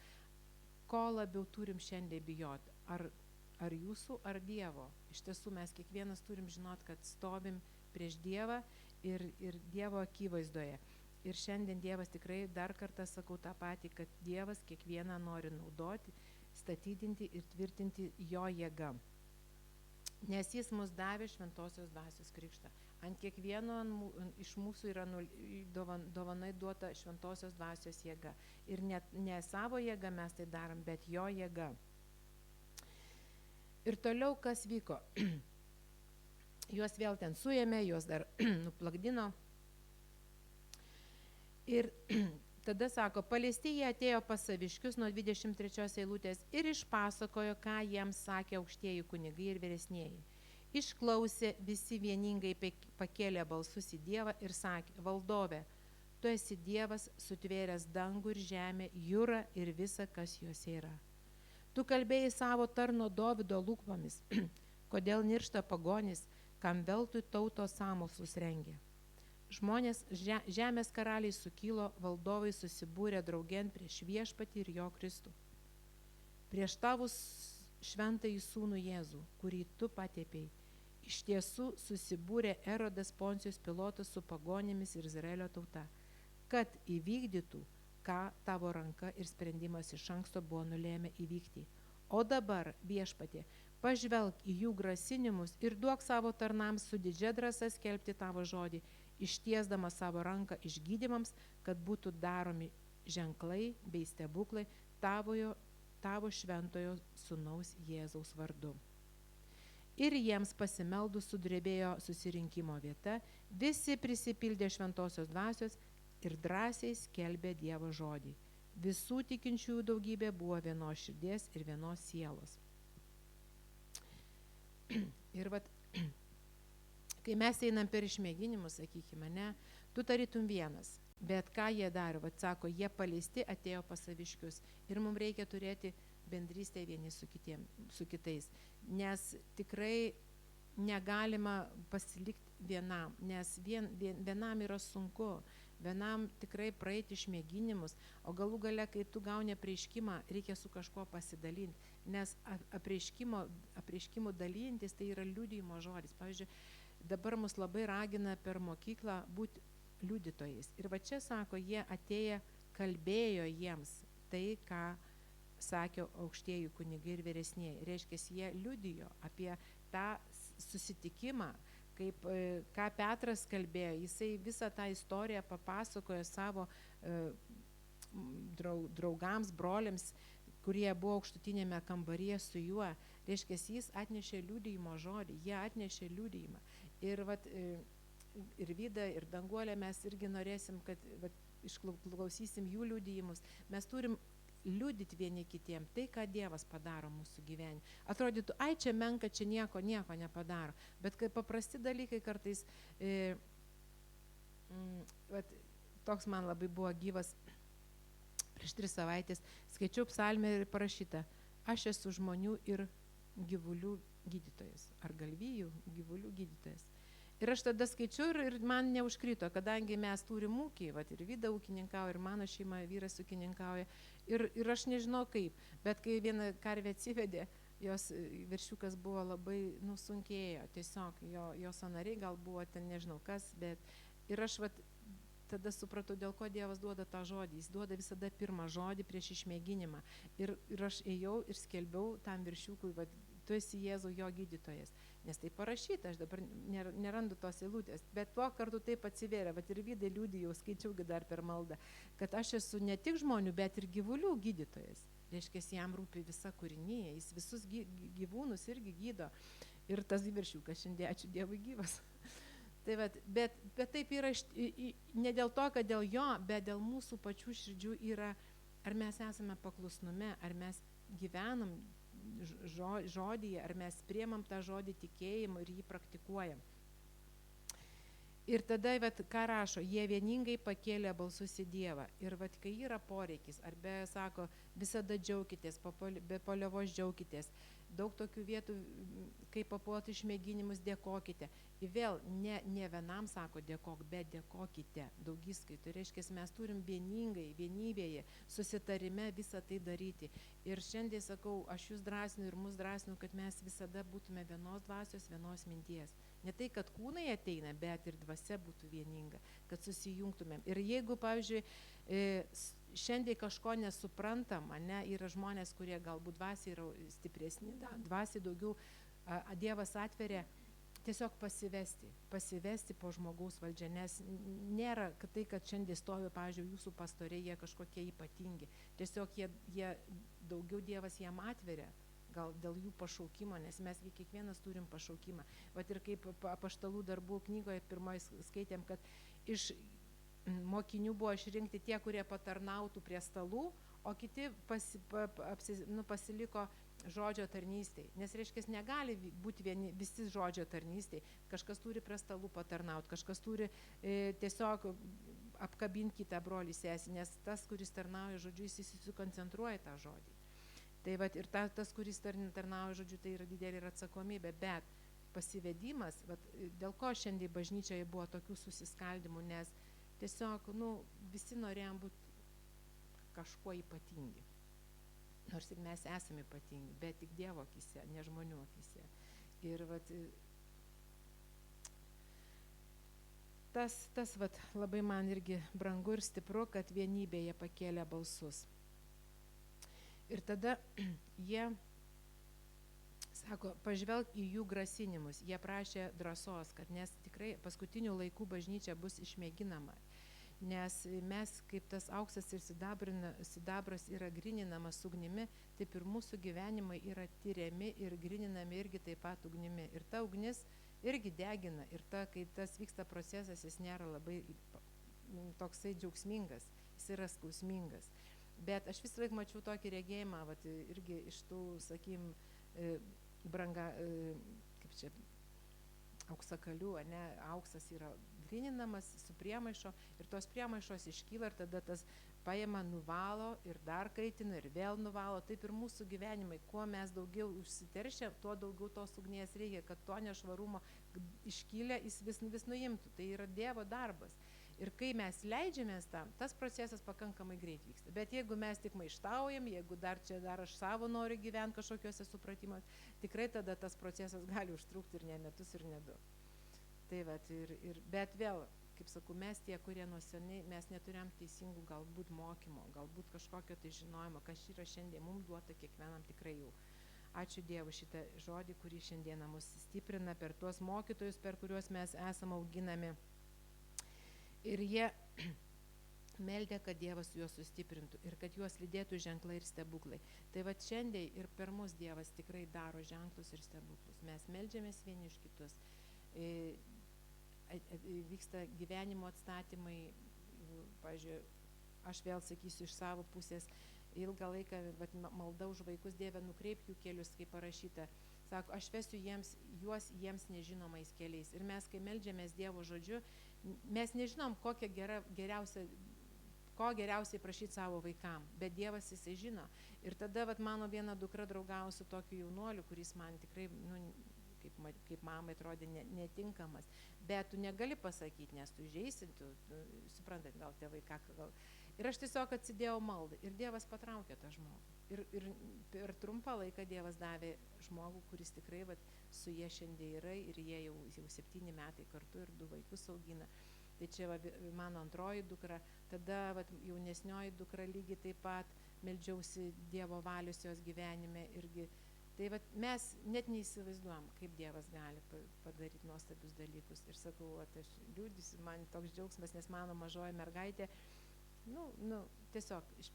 ko labiau turim šiandien bijoti, ar jūsų, ar Dievo. Iš tiesų mes kiekvienas turim žinot, kad stovim prieš Dievą ir Dievo akivaizdoje. Ir šiandien Dievas tikrai dar kartą sakau tą patį, kad Dievas kiekvieną nori naudoti, statydinti ir tvirtinti jo jėga. Nes jis mus davė šventosios dvasios krikštą. Ant kiekvieno iš mūsų yra dovanai duota šventosios dvasios jėga. Ir ne savo jėga mes tai darom, bet jo jėga. Ir toliau kas vyko? Juos vėl ten suėmė, juos dar nuplakdino. Ir tada sako, paleisti jie atėjo pas saviškius nuo 23 eilutės ir išpasakojo, ką jiems sakė aukštieji kunigai ir vyresnieji. Išklausė, visi vieningai pakėlė balsus į Dievą ir sakė, valdove, tu esi Dievas, sutvėręs dangų ir žemę, jūrą ir visa, kas juose yra. Tu kalbėjai savo tarno Dovydo lūpomis, kodėl niršta pagonys, kam veltui tautos sąmokslus rengia. Žmonės, žemės karaliai sukilo, valdovai susibūrė draugėn prieš viešpatį ir jo Kristų. Prieš tavus šventąjį sūnų Jėzų, kurį tu patepėjai. Iš tiesų susibūrė Erodas Poncijus Pilotas su pagonėmis ir Izraelio tauta, kad įvykdytų, ką tavo ranka ir sprendimas iš anksto buvo nulėmę įvykti. O dabar, viešpatie, pažvelk į jų grasinimus ir duok savo tarnams su didžia drąsa skelbti tavo žodį, ištiesdama savo ranką išgydymams, kad būtų daromi ženklai bei stebuklai tavo šventojo sūnaus Jėzaus vardu. Ir jiems pasimeldus sudrebėjo susirinkimo vieta, visi prisipildė šventosios dvasios ir drąsiai skelbė Dievo žodį. Visų tikinčiųjų daugybė buvo vienos širdies ir vienos sielos. Ir vat, kai mes einam per išmėginimus, sakykime, ne, tu tarytum vienas, bet ką jie daro, vat sako, jie paleisti atėjo pas saviškius ir mums reikia turėti bendrystę vieni su kitais, nes tikrai negalima pasilikti vienam, nes vienam yra sunku, vienam tikrai praeiti išmėginimus, o galų gale, kai tu gauni apreiškimą, reikia su kažkuo pasidalinti, nes apreiškimų dalintis tai yra liudijimo žodis. Pavyzdžiui, dabar mus labai ragina per mokyklą būti liudytojais. Ir va čia sako, jie atėję kalbėjo jiems tai, ką sakė aukštieji kunigai ir vyresnieji. Reiškia, jie liudijo apie tą susitikimą, kaip ką Petras kalbėjo, jisai visą tą istoriją papasakojo savo draugams, broliams, kurie buvo aukštutinėme kambaryje su juo. Reiškia, jis atnešė liudijimo žodį, jie atnešė liudijimą. Ir vat, ir Vida, ir Danguolė mes irgi norėsim, kad vat, išklausysim jų liudijimus. Mes turim liudyti vieni kitiem tai, ką Dievas padaro mūsų gyvenime. Atrodytų, ai čia menka, čia nieko nepadaro. Bet kai paprasti dalykai kartais, toks man labai buvo gyvas prieš 3 savaitės, skaičiau psalmę ir parašyta, aš esu žmonių ir gyvulių gydytojas, ar galvijų gyvulių gydytojas. Ir aš tada skaičiau ir man neužkrito, kadangi mes turim ūkį, ir Vida ūkininkauja, ir mano šeima, vyras ūkininkauja, ir aš nežinau kaip, bet kai vieną karvę atsivedė, jos viršiukas buvo labai sunkėjo, tiesiog jo sąnariai gal buvo ten nežinau kas, bet ir aš tada supratau, dėl ko Dievas duoda tą žodį. Jis duoda visada pirmą žodį prieš išmėginimą. Ir aš ėjau ir skelbiau tam viršiukui, tu esi Jėzau jo gydytojas. Nes tai parašyta, aš dabar nerandu tos eilutės, bet tuo kartu taip atsivėrė, ir Vidai liudijau, skaičiaugi dar per maldą, kad aš esu ne tik žmonių, bet ir gyvulių gydytojas. Reiškia, jam rūpi visa kūrinija, jis visus gyvūnus irgi gydo. Ir tas viršiukas šiandien, ačiū Dievui, gyvas. Tai bet taip yra ne dėl to, kad dėl jo, bet dėl mūsų pačių širdžių yra, ar mes esame paklusnume, ar mes gyvenam žodyje, ar mes priemam tą žodį tikėjimu ir jį praktikuojam. Ir tada, vat, ką rašo, jie vieningai pakėlė balsus į Dievą. Ir vat, kai yra poreikis, arba sako, visada džiaukitės, be paliovos džiaukitės. Daug tokių vietų, kai papuolate išmėginimus, dėkokite. Ir vėl ne vienam sako dėkok, bet dėkokite daugiskaitų. Reiškia, mes turim vieningai, vienybėje, susitarime visą tai daryti. Ir šiandien sakau, aš jūs drąsinu ir mus drąsinu, kad mes visada būtume vienos dvasios, vienos minties. Ne tai, kad kūnai ateina, bet ir dvasia būtų vieninga, kad susijungtumėm. Ir jeigu, pavyzdžiui, šiandien kažko nesuprantam, ne, yra žmonės, kurie galbūt dvasiai yra stipresni, dvasiai daugiau Dievas atveria, tiesiog pasivesti po žmogaus valdžią, nes nėra tai, kad šiandien stovi, pavyzdžiui, jūsų pastoriai, jie kažkokie ypatingi. Tiesiog jie daugiau Dievas jam atveria, gal dėl jų pašaukimo, nes mes kiekvienas turim pašaukimą. Vat ir kaip Apaštalų darbų knygoje pirmoje skaitėm, kad iš mokinių buvo išrinkti tie, kurie patarnautų prie stalų, o kiti pasiliko žodžio tarnystėj. Nes reiškia, negali būti visi žodžio tarnystėj. Kažkas turi prie stalų patarnauti, kažkas turi tiesiog apkabinti kitą brolį sesį, nes tas, kuris tarnauja žodžiu, jis susikoncentruoja tą žodį. Tai vat, ir tas, kuris tarnauja žodžiu, tai yra didelė ir atsakomybė, bet pasivedimas, vat, dėl ko šiandien bažnyčioje buvo tokių susiskaldimų, nes tiesiog, visi norėjom būti kažkuo ypatingi. Nors ir mes esame ypatingi, bet tik Dievo akise, ne žmonių akise. Ir vat, tas vat, labai man irgi brangu ir stipru, kad vienybėje pakėlė balsus. Ir tada jie, sako, pažvelk į jų grasinimus. Jie prašė drąsos, kad nes tikrai paskutinių laikų bažnyčia bus išmėginama. Nes mes, kaip tas auksas ir sidabras yra grininamas ugnimi, taip ir mūsų gyvenimai yra tyriami ir grininami irgi taip pat ugnimi. Ir ta ugnis irgi degina. Ir kai tas vyksta procesas, jis nėra labai toksai džiaugsmingas, jis yra skausmingas. Bet aš visą laiką mačiau tokį regėjimą, vat, irgi iš tų, sakykim, kaip čia, auksakalių, ne, auksas yra grininamas su priemaišo ir tos priemaišos iškyla ir tada tas paima, nuvalo ir dar kaitina ir vėl nuvalo. Taip ir mūsų gyvenimai, kuo mes daugiau užsiteršia, tuo daugiau tos ugnies reikia, kad to nešvarumo iškylę jis vis nuimtų. Tai yra Dievo darbas. Ir kai mes leidžiamės tam, tas procesas pakankamai greit vyksta. Bet jeigu mes tik maištaujam, jeigu dar aš savo noriu gyventi kažkokiuose supratimuose, tikrai tada tas procesas gali užtrukti ir ne metus, ir ne du. Tai vat, bet vėl, kaip sakau, mes tie, kurie nuo seniai, mes neturėjom teisingų galbūt mokymo, galbūt kažkokio tai žinojimo, kas yra šiandien mums duota kiekvienam tikrai jau. Ačiū Dievui šitą žodį, kurį šiandieną mus stiprina per tuos mokytojus, per kuriuos mes esame auginami. Ir jie meldė, kad Dievas juos sustiprintų ir kad juos lydėtų ženklai ir stebuklai. Tai va šiandien ir per mus Dievas tikrai daro ženklus ir stebuklus. Mes meldžiamės vieni iš kitus. Vyksta gyvenimo atstatymai. Pavyzdžiui, aš vėl sakysiu iš savo pusės, ilgą laiką malda už vaikus, Dieve, nukreipk jų kelius, kaip parašyta. Sako, aš vesiu juos jiems nežinomais keliais. Ir mes, kai meldžiamės Dievo žodžiu, mes nežinom, ko geriausiai prašyti savo vaikam, bet Dievas jisai žino. Ir tada mano viena dukra draugavo su tokiu jaunuoliu, kuris man tikrai, kaip mamai atrodė netinkamas. Bet tu negali pasakyti, nes tu žeisit, suprantat, gal tėvai ką gal. Ir aš tiesiog atsidėjau maldą ir Dievas patraukė tą žmogų. Ir per trumpą laiką Dievas davė žmogų, kuris tikrai su jie šiandien yra ir jie jau 7 metai kartu ir 2 vaikus augina. Tai čia mano antroji dukra, tada jaunesnioji dukra lygiai taip pat meldžiausi Dievo valios jos gyvenime irgi. Tai mes net neįsivaizduojam, kaip Dievas gali padaryti nuostabius dalykus. Ir sakau, aš liūdysiu, man toks džiaugsmas, nes mano mažoji mergaitė, tiesiog iš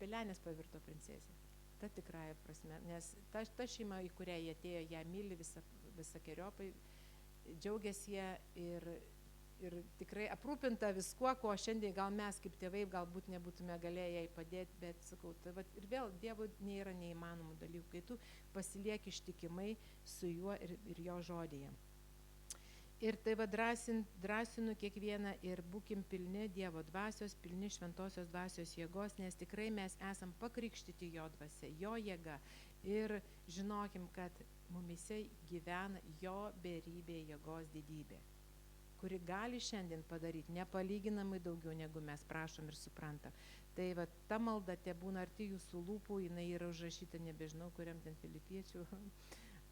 pelenės pavirto princesė. Ta tikrąja prasme, nes ta šeima, į kurią jie atėjo, ją myli visokiojopai, džiaugiasi jie ir tikrai aprūpinta viskuo, ko šiandien gal mes kaip tėvai galbūt nebūtume galėję jai padėti, bet sakau, ir vėl Dievui nėra neįmanomų dalykų, kai tu pasilieki ištikimai su juo ir jo žodyje. Ir tai va drąsinu kiekvieną ir būkim pilni Dievo dvasios, pilni šventosios dvasios jėgos, nes tikrai mes esam pakrikštyti jo dvasia, jo jėga. Ir žinokim, kad mumise gyvena jo beribė jėgos didybė, kuri gali šiandien padaryti nepalyginamai daugiau, negu mes prašom ir suprantam. Tai va, ta malda te būna arti jūsų lūpų, jinai yra užrašyta, nebežinau, kuriam ten filipiečių.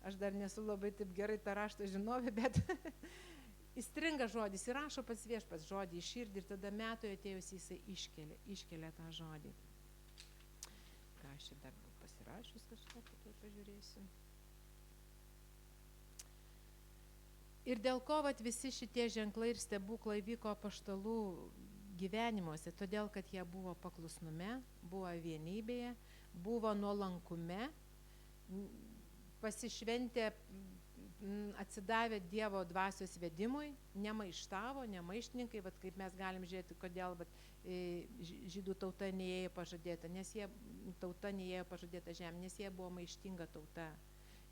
Aš dar nesu labai taip gerai tą raštą žinovė, bet įstringa žodis, įrašo pats viešpats žodį į širdį ir tada metui atėjus jisai iškelia tą žodį. Ką aš čia dar buvau pasirašius kažką, tai pažiūrėsiu. Ir dėl ko vat visi šitie ženklai ir stebuklai vyko apaštalų gyvenimuose, todėl kad jie buvo paklusnume, buvo vienybėje, buvo nuolankume, pasišventė, atsidavė Dievo dvasios vedimui, nemaištavo, nemaištininkai, vat kaip mes galim žiūrėti, kodėl vat, žydų tauta neėjo pažadėta, neėjo pažadėta žemė, nes jie buvo maištinga tauta.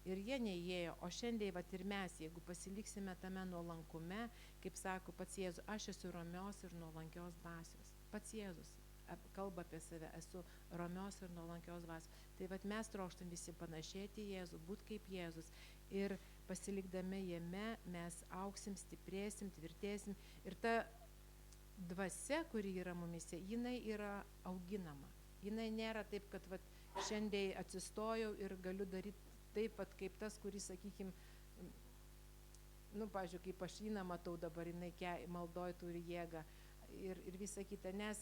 Ir jie neįėjo, o šiandien vat ir mes, jeigu pasiliksime tame nuolankume, kaip sako pats Jėzus, aš esu ramios ir nuolankios dvasios. Pats Jėzus kalba apie save, esu ramios ir nuolankios dvasios. Tai vat mes trokštam visi panašėti į Jėzų, būt kaip Jėzus. Ir pasilikdami jame mes augsim, stiprėsim, tvirtėsim. Ir ta dvasia, kuri yra mumise, jinai yra auginama. Jinai nėra taip, kad vat, šiandien atsistojau ir galiu daryti taip pat kaip tas, kuris, sakykime, pavyzdžiui, kaip aš jį matau dabar, jinai maldoj turi jėgą ir visa kita, nes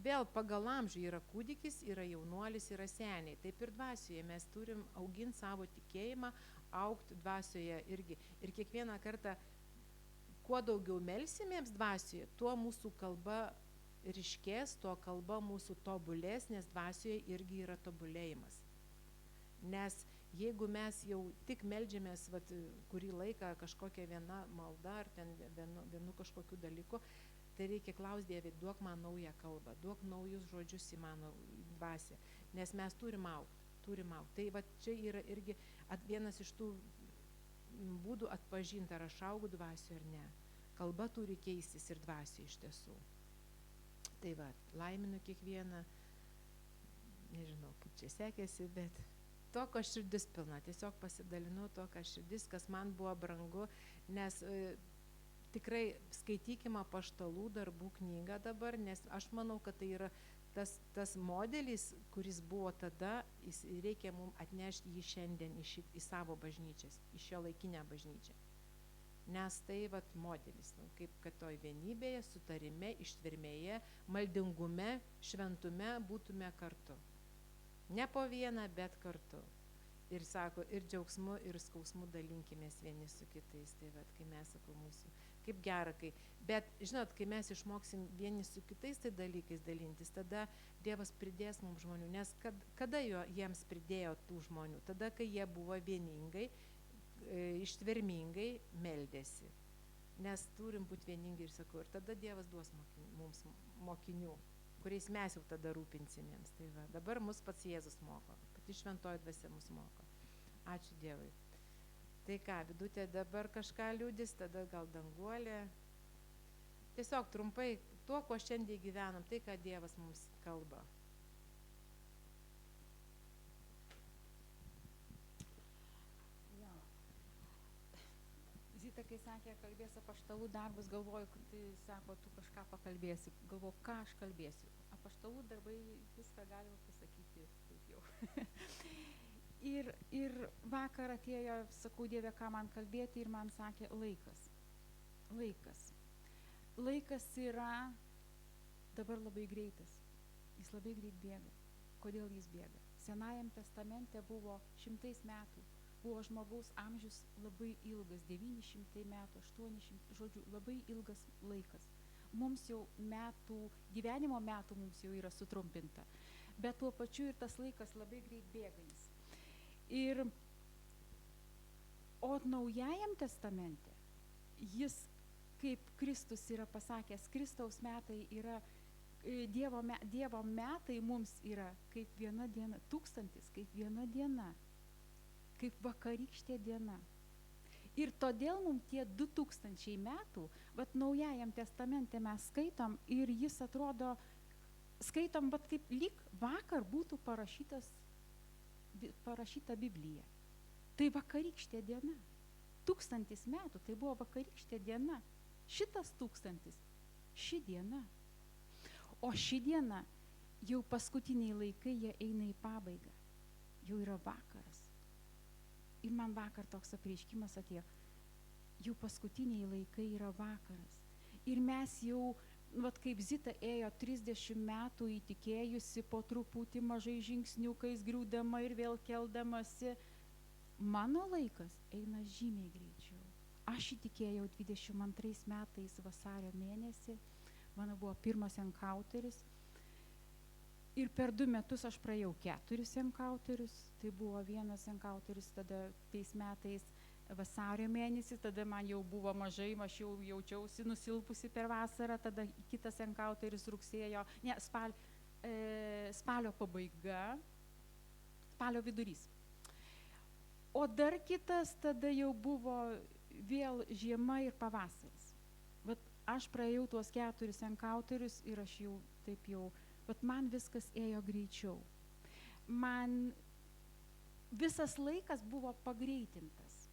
vėl pagal amžių yra kūdikis, yra jaunuolis, yra seniai. Taip ir dvasioje mes turim auginti savo tikėjimą, augti dvasioje irgi. Ir kiekvieną kartą, kuo daugiau melsimėms dvasioje, tuo mūsų kalba ryškės, tuo kalba mūsų tobulės, nes dvasioje irgi yra tobulėjimas. Nes jeigu mes jau tik meldžiamės kurį laiką kažkokią vieną maldą ar ten vienu kažkokiu dalyku, tai reikia klausti Dievui, duok man naują kalbą, duok naujus žodžius į mano dvasią, nes mes turim augti. Tai va čia yra irgi vienas iš tų būdų atpažinti, ar aš augu dvasiu ar ne. Kalba turi keistis ir dvasiu iš tiesų. Tai va, laiminu kiekvieną, nežinau, kaip čia sekėsi, bet to, ko širdis pilna, tiesiog pasidalinu to, kas širdis, kas man buvo brangu, nes tikrai skaitykime apaštalų darbų knygą dabar, nes aš manau, kad tai yra tas modelis, kuris buvo tada, reikia mums atnešti jį šiandien į savo bažnyčias, į šio laikinę bažnyčią. Nes tai modelis, kaip kad toj vienybėje, sutarime, ištvermėje, maldingume, šventume būtume kartu. Ne po vieną, bet kartu. Ir sako, ir džiaugsmu, ir skausmu dalinkimės vieni su kitais. Tai kai mes sakau mūsų, kaip gera, bet žinot, kai mes išmoksim vieni su kitais tai dalykais dalintis, tada Dievas pridės mums žmonių. Nes kada jiems pridėjo tų žmonių? Tada, kai jie buvo vieningai, ištvermingai meldėsi. Nes turim būti vieningi ir sakau, ir tada Dievas duos mums mokinių, kuriais mes jau tada rūpinsimėms. Tai va, dabar mus pats Jėzus moko, pati šventoji dvasia mus moko. Ačiū Dievui. Tai ką, Vidutė dabar kažką liūdis, tada gal Danguolė. Tiesiog trumpai, tuo, ko šiandien gyvenam, tai, ką Dievas mums kalba. Zita, kai sakė, kalbės apaštalų darbus, galvoju, kad sako, tu kažką pakalbėsi. Galvoju, ką aš kalbėsiu. Apaštalų darbai, viską galima pasakyti taip jau. ir vakar atėjo, sakau, Dieve, ką man kalbėti, ir man sakė, laikas. Laikas yra dabar labai greitas. Jis labai greit bėga. Kodėl jis bėga? Senajam testamente buvo 100 metų. Buvo žmogaus amžius labai ilgas, 900 metų, 800, žodžiu, labai ilgas laikas. Mums jau gyvenimo metų mums jau yra sutrumpinta, bet tuo pačiu ir tas laikas labai greit bėgais. O naujajam testamente jis, kaip Kristus yra pasakęs, Kristaus metai yra, Dievo metai mums yra kaip viena diena, 1000, kaip viena diena. Kaip vakarykštė diena. Ir todėl mums tie 2000 metų, vat Naujajam testamente mes skaitom ir jis atrodo, skaitom, vat kaip lyg vakar būtų parašyta Biblija. Tai vakarykštė diena. 1000 metų, tai buvo vakarykštė diena. Šitas 1000, ši diena. O ši diena, jau paskutiniai laikai, jie eina į pabaigą. Jau yra vakaras. Ir man vakar toks apreiškimas atėjo. Jau paskutiniai laikai yra vakaras. Ir mes jau, vat kaip Zita ėjo 30 metų įtikėjusi, po truputį mažai žingsniukais griūdama ir vėl keldamasi. Mano laikas eina žymiai greičiau. Aš įtikėjau 22 metais vasario mėnesį. Mano buvo pirmas enkauteris. Ir per 2 metus aš praėjau 4 enkauterius. Tai buvo vienas enkauteris tada tais metais vasario mėnesį, tada man jau buvo mažai, aš jau jaučiausi nusilpusi per vasarą, tada kitas enkauteris rugsėjo, ne, spalio pabaiga, spalio vidurys. O dar kitas tada jau buvo vėl žiema ir pavasaris. Vat aš praėjau tuos 4 enkauterius ir aš jau taip jau, vat man viskas ėjo greičiau. Man visas laikas buvo pagreitintas.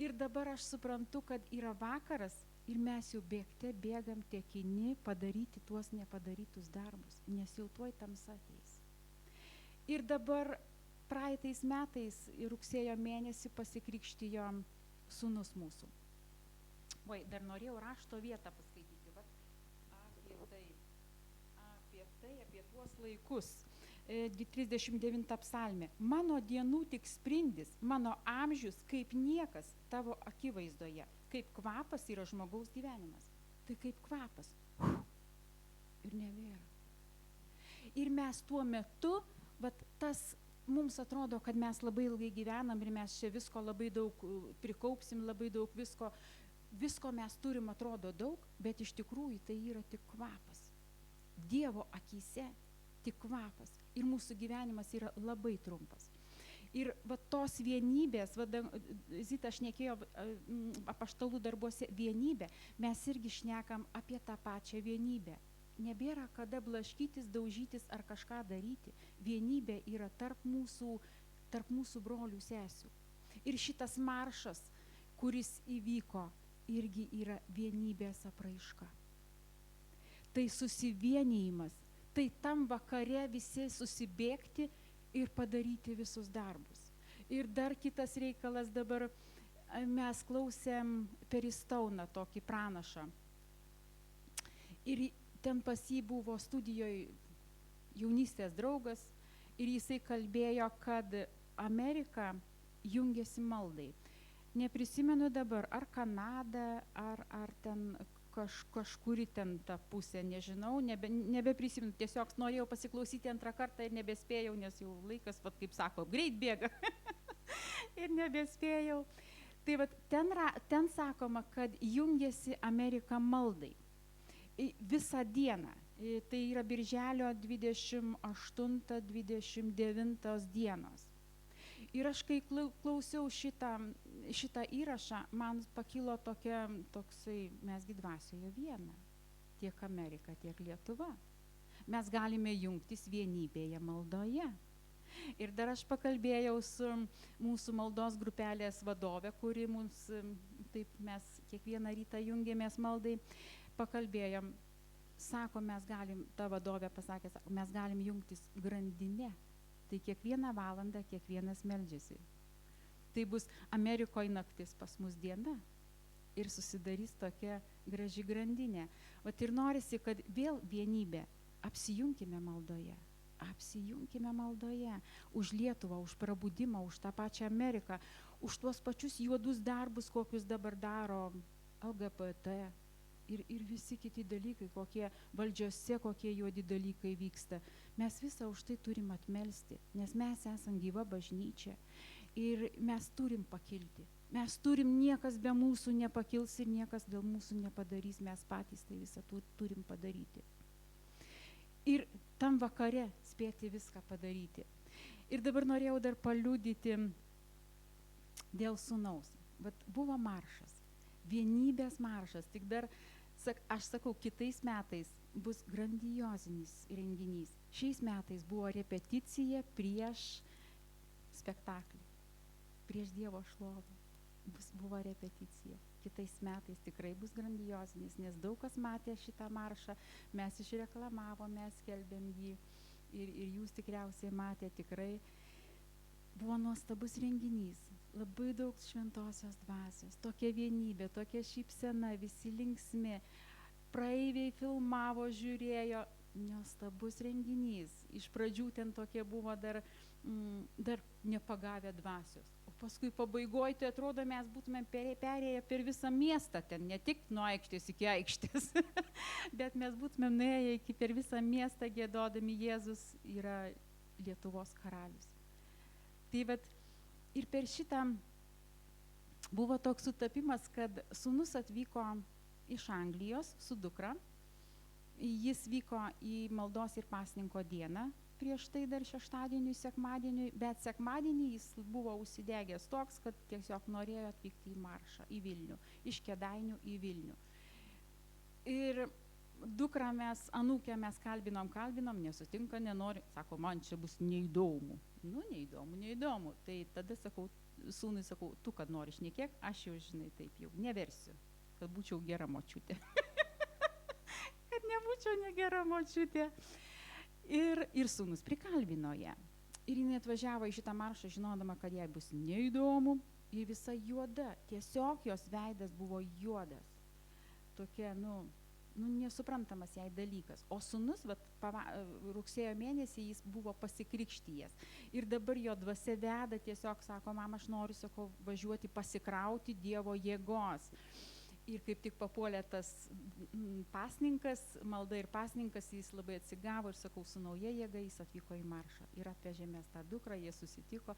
Ir dabar aš suprantu, kad yra vakaras ir mes jau bėgam tekini padaryti tuos nepadarytus darbus, nes jau tuoj tamsa ateis. Ir dabar praeitais metais rugsėjo mėnesį pasikrikštijo sūnus mūsų. Oi, dar norėjau rašto vietą paskaityti, vat, apie tuos laikus. 39 psalmė. Mano dienų tik sprindis, mano amžius kaip niekas tavo akivaizdoje, kaip kvapas yra žmogaus gyvenimas. Tai kaip kvapas. Ir nebėra. Ir mes tuo metu, vat tas mums atrodo, kad mes labai ilgai gyvenam ir mes čia visko labai daug prikaupsim, labai daug visko mes turim atrodo daug, bet iš tikrųjų tai yra tik kvapas. Dievo akyse tik kvapas. Ir mūsų gyvenimas yra labai trumpas. Ir va tos vienybės, Zita šnekėjo apaštalų darbuose vienybę, mes irgi šnekam apie tą pačią vienybę. Nebėra kada blaškytis, daužytis ar kažką daryti. Vienybė yra tarp mūsų brolių sesių. Ir šitas maršas, kuris įvyko, irgi yra vienybės apraiška. Tai susivienijimas. Tai tam vakare visi susibėgti ir padaryti visus darbus. Ir dar kitas reikalas dabar, mes klausėm Peristauną tokį pranašą. Ir ten pas jį buvo studijoje jaunystės draugas ir jisai kalbėjo, kad Amerika jungiasi maldai. Neprisimenu dabar, ar Kanada, ar ten kažkuri ten ta pusė, nežinau, nebeprisimenu, tiesiog norėjau pasiklausyti antrą kartą ir nebespėjau, nes jau laikas, vat, kaip sako, greit bėga ir nebespėjau. Tai vat, ten sakoma, kad jungiasi Amerika maldai visą dieną. Tai yra birželio 28-29 dienos. Ir aš kai klausiau šitą įrašą, man pakilo toksai, mesgi dvasioje viena, tiek Amerika, tiek Lietuva. Mes galime jungtis vienybėje maldoje. Ir dar aš pakalbėjau su mūsų maldos grupelės vadove, kuri mums, taip mes kiekvieną rytą jungiamės maldai, pakalbėjom, sako, mes galim, ta vadovė pasakė, sako, mes galim jungtis grandinė. Tai kiekvieną valandą kiekvienas meldžiasi. Tai bus Amerikoje naktis, pas mus diena. Ir susidarys tokia graži grandinė. Vat ir norisi, kad vėl vienybė. Apsijunkime maldoje. Apsijunkime maldoje. Už Lietuvą, už prabudimą, už tą pačią Ameriką, už tuos pačius juodus darbus, kokius dabar daro LGBT. Ir visi kiti dalykai, kokie valdžiose, kokie juodi dalykai vyksta. Mes visą už tai turim atmelsti, nes mes esam gyva bažnyčia ir mes turim pakilti. Mes turim, niekas be mūsų nepakils ir niekas dėl mūsų nepadarys, mes patys tai visą turim padaryti. Ir tam vakare spėti viską padaryti. Ir dabar norėjau dar paliudyti dėl sūnaus. vat buvo maršas, vienybės maršas, tik dar, aš sakau, kitais metais bus grandiozinis renginys. Šiais metais buvo repeticija prieš spektaklį, prieš Dievo šlovę. Buvo repeticija. Kitais metais tikrai bus grandiozinis, nes daug kas matė šitą maršą, mes išreklamavom, mes skelbėm jį ir jūs tikriausiai matė, tikrai buvo nuostabus renginys, labai daug šventosios dvasios, tokia vienybė, tokia šypsena, visi linksmi, praeiviai filmavo, žiūrėjo, nuostabus renginys. Iš pradžių ten tokie buvo dar nepagavę dvasios. O paskui pabaigoje, tai atrodo, mes būtumėm perėję per visą miestą, ten ne tik nuo aikštės iki aikštės, bet mes būtumėm nuėję per visą miestą giedodami Jėzus yra Lietuvos karalius. Tai vat ir per šitą buvo toks sutapimas, kad sūnus atvyko iš Anglijos su dukra. Jis vyko į maldos ir pasninko dieną, prieš tai dar šeštadieniui, sekmadieniui, bet sekmadienį jis buvo užsidegęs toks, kad tiesiog norėjo atvykti į maršą, į Vilnių, iš Kėdainių į Vilnių. Ir dukrą anūkę mes kalbinom, nesutinka, nenori, sako, man čia bus neįdomu. Nu, neįdomu. Tai tada sakau, sūnui sakau, tu kad nori šnekėk, aš jau žinai, taip jau neversiu, kad būčiau gera močiutė. Kad nebūčiau negera močiutė. Ir sūnus prikalbino ją. Ir jinai atvažiavo į šitą maršą, žinodama, kad jai bus neįdomu. Ir visa juoda, tiesiog jos veidas buvo juodas. Tokia, nesuprantamas jai dalykas. O sūnus, rugsėjo mėnesį jis buvo pasikrikštijęs. Ir dabar jo dvasia veda, tiesiog sako, mama, aš noriu, sako, važiuoti pasikrauti Dievo jėgos. Ir kaip tik papuolė tas pasninkas, malda ir pasninkas, jis labai atsigavo ir sakau, su nauja jėga jis atvyko į maršą. Ir atvežė mes tą dukrą, jie susitiko.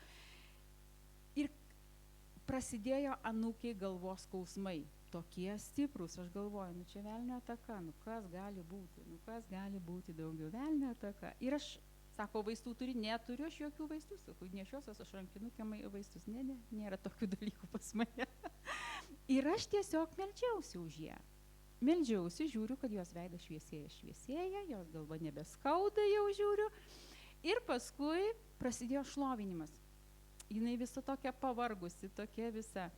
Ir prasidėjo anūkiai galvos skausmai. Tokie stiprus, aš galvoju, čia velnio ataka, kas gali būti daugiau velnio ataka. Ir aš, sako, vaistų turi, neturiu aš jokių vaistų, sakau, nešiosios aš rankinukėm vaistus, nėra tokių dalykų pas mane. Ir aš tiesiog meldžiausi už ją. Meldžiausi, žiūriu, kad jos veidas šviesėja, jos galva nebeskauda, jau žiūriu. Ir paskui prasidėjo šlovinimas. Jinai visa tokia pavargusi, tokia visa.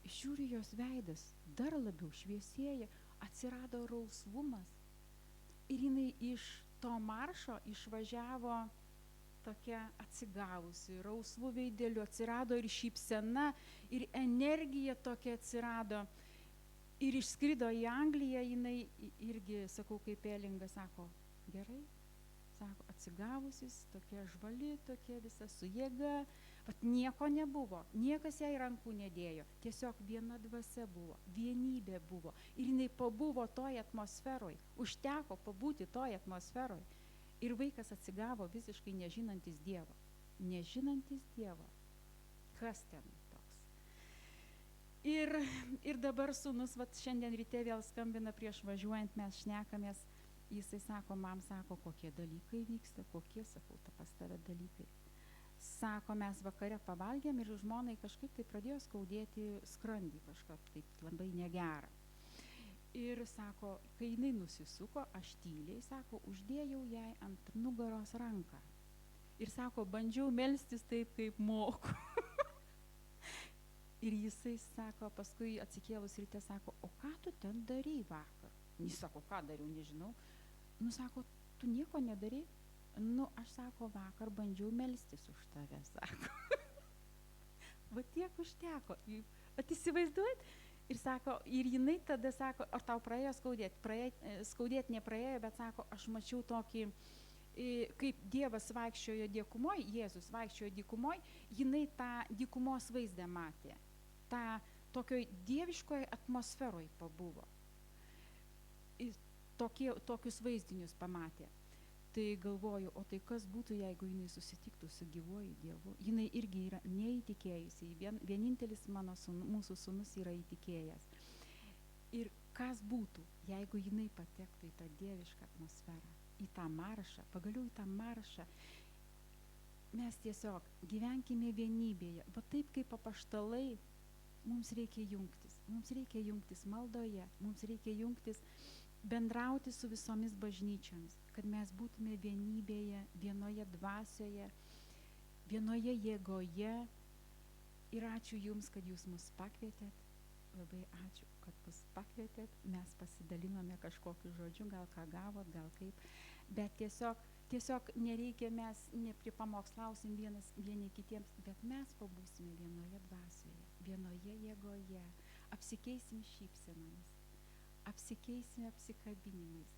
Žiūriu, jos veidas dar labiau šviesėja, atsirado rausvumas. Ir jinai iš to maršo išvažiavo tokia atsigavusi, rausvų veidelių, atsirado ir šypsena, ir energija tokia atsirado. Ir išskrido į Angliją, jinai irgi, sakau, kaip Elinga, sako, gerai, sako, atsigavusis, tokia žvali, tokia visa su jėga, bet nieko nebuvo, niekas jai rankų nedėjo, tiesiog viena dvasia buvo, vienybė buvo. Ir jinai pabuvo toj atmosferoj, užteko pabūti toj atmosferoj. Ir vaikas atsigavo visiškai nežinantis Dievo. Nežinantis Dievo. Kas ten toks? Ir dabar sūnus, šiandien ryte vėl skambina prieš važiuojant, mes šnekamės. Jisai sako, mam, sako, kokie dalykai vyksta, kokie, sakau, pas tave dalykai. Sako, mes vakare pavalgėm ir žmonai kažkaip tai pradėjo skaudėti skrandį, kažkaip taip labai negera. Ir sako, kai jinai nusisuko, aš tyliai, sako, uždėjau jai ant nugaros ranką. Ir sako, bandžiau melstis taip, kaip moku. Ir jisai sako, paskui atsikėlus ryte, sako, o ką tu ten darai vakar? Jis sako, ką dariau, nežinau. Sako, tu nieko nedarai? Aš sako, vakar bandžiau melstis už tave, sako. Va tiek užteko. Įsivaizduojat? Ir sako, ir jinai tada sako, ar tau praėjo skaudėti? Skaudėti nepraėjo, bet sako, aš mačiau tokį, kaip Dievas vaikščiojo dykumoj, Jėzus vaikščiojo dykumoj, jinai tą dykumos vaizdą matė. tą tokioj dieviškoj atmosferoj pabuvo. Tokius vaizdinius pamatė. Tai galvoju, o tai kas būtų, jeigu jinai susitiktų su gyvuoju Dievu? Jinai irgi yra neįtikėjusi, vienintelis mūsų sūnus yra įtikėjęs. Ir kas būtų, jeigu jinai patektų į tą dievišką atmosferą, į tą maršą, pagaliau į tą maršą. Mes tiesiog gyvenkime vienybėje, va taip kaip apaštalai mums reikia jungtis maldoje, mums reikia jungtis, bendrauti su visomis bažnyčiomis, kad mes būtume vienybėje, vienoje dvasioje, vienoje jėgoje. Ir ačiū Jums, kad Jūs mus pakvietėt. Labai ačiū, kad mus pakvietėt. Mes pasidalinome kažkokiu žodžiu, gal ką gavot, gal kaip. Bet tiesiog nereikia, mes nepripamokslausim vieni kitiems, bet mes pabūsime vienoje dvasioje, vienoje jėgoje, apsikeisim šypsenomis, apsikeisime apsikabinimais.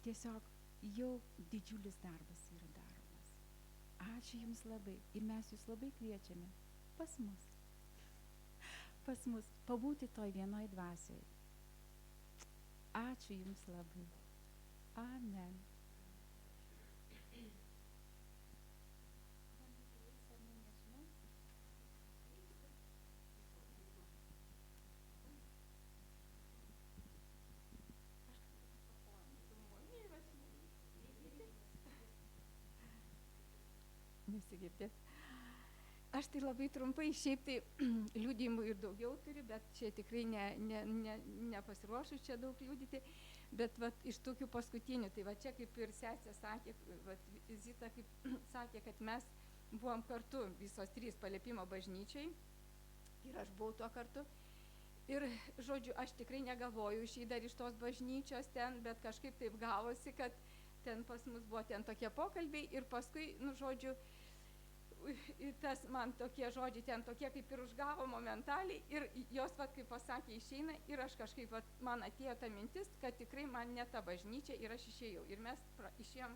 Tiesiog jau didžiulis darbas yra daromas. Ačiū Jums labai ir mes Jūs labai kviečiame pas mus, pabūti toj vienoj dvasioj. Ačiū Jums labai. Amen. Nesigirdėt. Aš tai labai trumpai, šiaip tai liudijimų ir daugiau turiu, bet čia tikrai nepasiruošus čia daug liudyti, bet vat, iš tokių paskutinių, tai va čia kaip ir sesė sakė, vat, Zita kaip sakė, kad mes buvom kartu visos trys Paliepimo bažnyčiai ir aš buvau tuo kartu. Ir, žodžiu, aš tikrai negalvoju išeiti dar iš tos bažnyčios ten, bet kažkaip taip gavosi, kad ten pas mus buvo ten tokie pokalbiai ir paskui, žodžiu, tas man tokie žodžiai ten tokie kaip ir užgavo momentaliai ir jos, vat, kaip pasakė, išeina ir aš kažkaip, vat, man atėjo ta mintis, kad tikrai man ne ta bažnyčia ir aš išėjau. Ir mes išėjom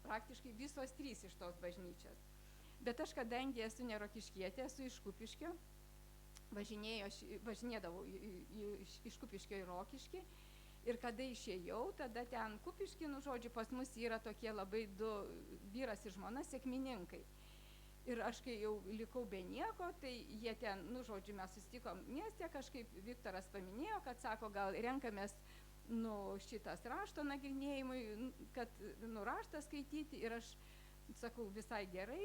praktiškai visos trys iš tos bažnyčios. Bet aš, kadangi esu ne Rokiškietė, esu iš Kupiškio, važinėdavau iš Kupiškio į Rokiškį. Ir kada išėjau, tada ten Kupiškį, žodžiu, pas mus yra tokie labai du vyras ir žmona sekmininkai. Ir aš, kai jau likau be nieko, tai jie ten, žodžiu, mes susitikom mieste, kažkaip Viktoras paminėjo, kad sako, gal renkamės, šitas rašto nagrinėjimui, kad, raštą skaityti. Ir aš sakau, visai gerai,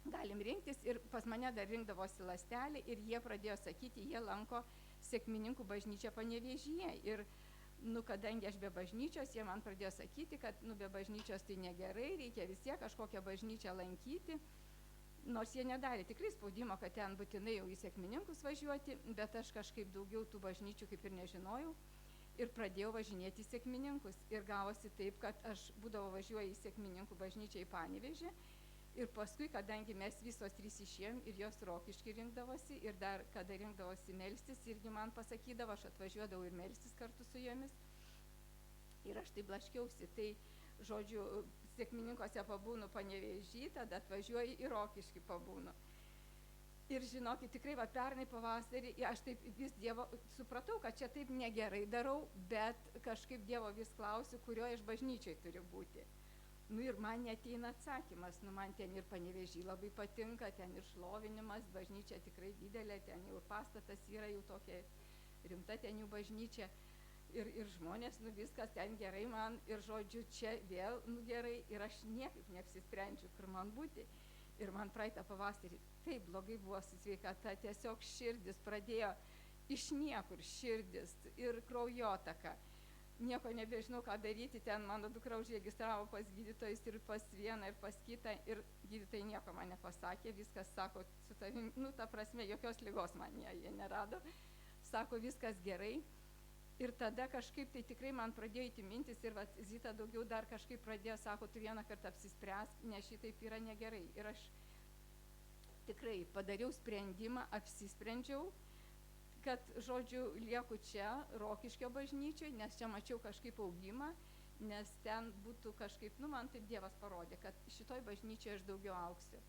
galim rinktis. Ir pas mane dar rinkdavosi lastelė ir jie pradėjo sakyti, jie lanko sekmininkų bažnyčią Panevėžyje. Ir, kadangi aš be bažnyčios, jie man pradėjo sakyti, kad, be bažnyčios tai negerai, reikia vis tiek kažkokią bažnyčią lankyti. Nors jie nedarė tikrai spaudimo, kad ten būtinai jau į sekmininkus važiuoti, bet aš kažkaip daugiau tų bažnyčių kaip ir nežinojau ir pradėjau važinėti į sekmininkus. Ir gavosi taip, kad aš būdavo važiuoju į sekmininkų bažnyčią į Panevėžį ir paskui, kadangi mes visos trys išėjom ir jos Rokišky rinkdavosi ir dar, kada rinkdavosi melstis, irgi man pasakydavo, aš atvažiuodavau ir melstis kartu su jomis. Ir aš tai blaškiausi. Tai, žodžiu, sekmininkose pabūnu Panevėžy, tada atvažiuoju į Rokiškį pabūnu. Ir žinokit, tikrai, pernai pavasarį, aš taip vis Dievo, supratau, kad čia taip negerai darau, bet kažkaip Dievo vis klausiu, kurioje iš bažnyčiai turi būti. Ir man neateina atsakymas, man ten ir Panevėžy labai patinka, ten ir šlovinimas, bažnyčia tikrai didelė, ten jau pastatas yra jau tokia rimta ten jų bažnyčia. Ir žmonės, viskas ten gerai man, ir žodžiu, čia vėl gerai, ir aš niekaip neapsisprendžiu, kur man būti. Ir man praeitą pavasarį taip blogai buvo su sveikata, tiesiog širdis pradėjo iš niekur širdis ir kraujotaka. Nieko nebežinau, ką daryti, ten mano dukra užregistravo pas gydytojus ir pas vieną ir pas kitą, ir gydytojai nieko man nepasakė, viskas, sako, su tavim, ta prasme, jokios ligos man jie nerado, sako, viskas gerai. Ir tada kažkaip tai tikrai man pradėjo įti mintis ir Zita daugiau dar kažkaip pradėjo, sako, tu vieną kartą apsispręsk, nes šitaip yra negerai. Ir aš tikrai padariau sprendimą, apsisprendžiau, kad, žodžiu, lieku čia, Rokiškio bažnyčioj, nes čia mačiau kažkaip augimą, nes ten būtų kažkaip, man taip Dievas parodė, kad šitoj bažnyčioj aš daugiau augsiu.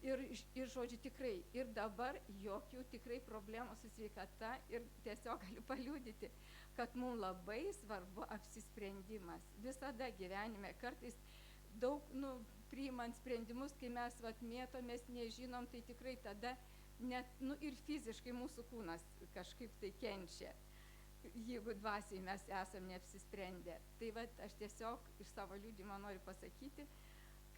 Ir, žodžiu, tikrai, ir dabar jokių tikrai problemų su sveikata ir tiesiog galiu paliudyti, kad mums labai svarbu apsisprendimas. Visada gyvenime, kartais daug, priimant sprendimus, kai mes mėtomės, nežinom, tai tikrai tada net, ir fiziškai mūsų kūnas kažkaip tai kenčia, jeigu dvasiai mes esam neapsisprendę. Tai aš tiesiog iš savo liudijimo noriu pasakyti,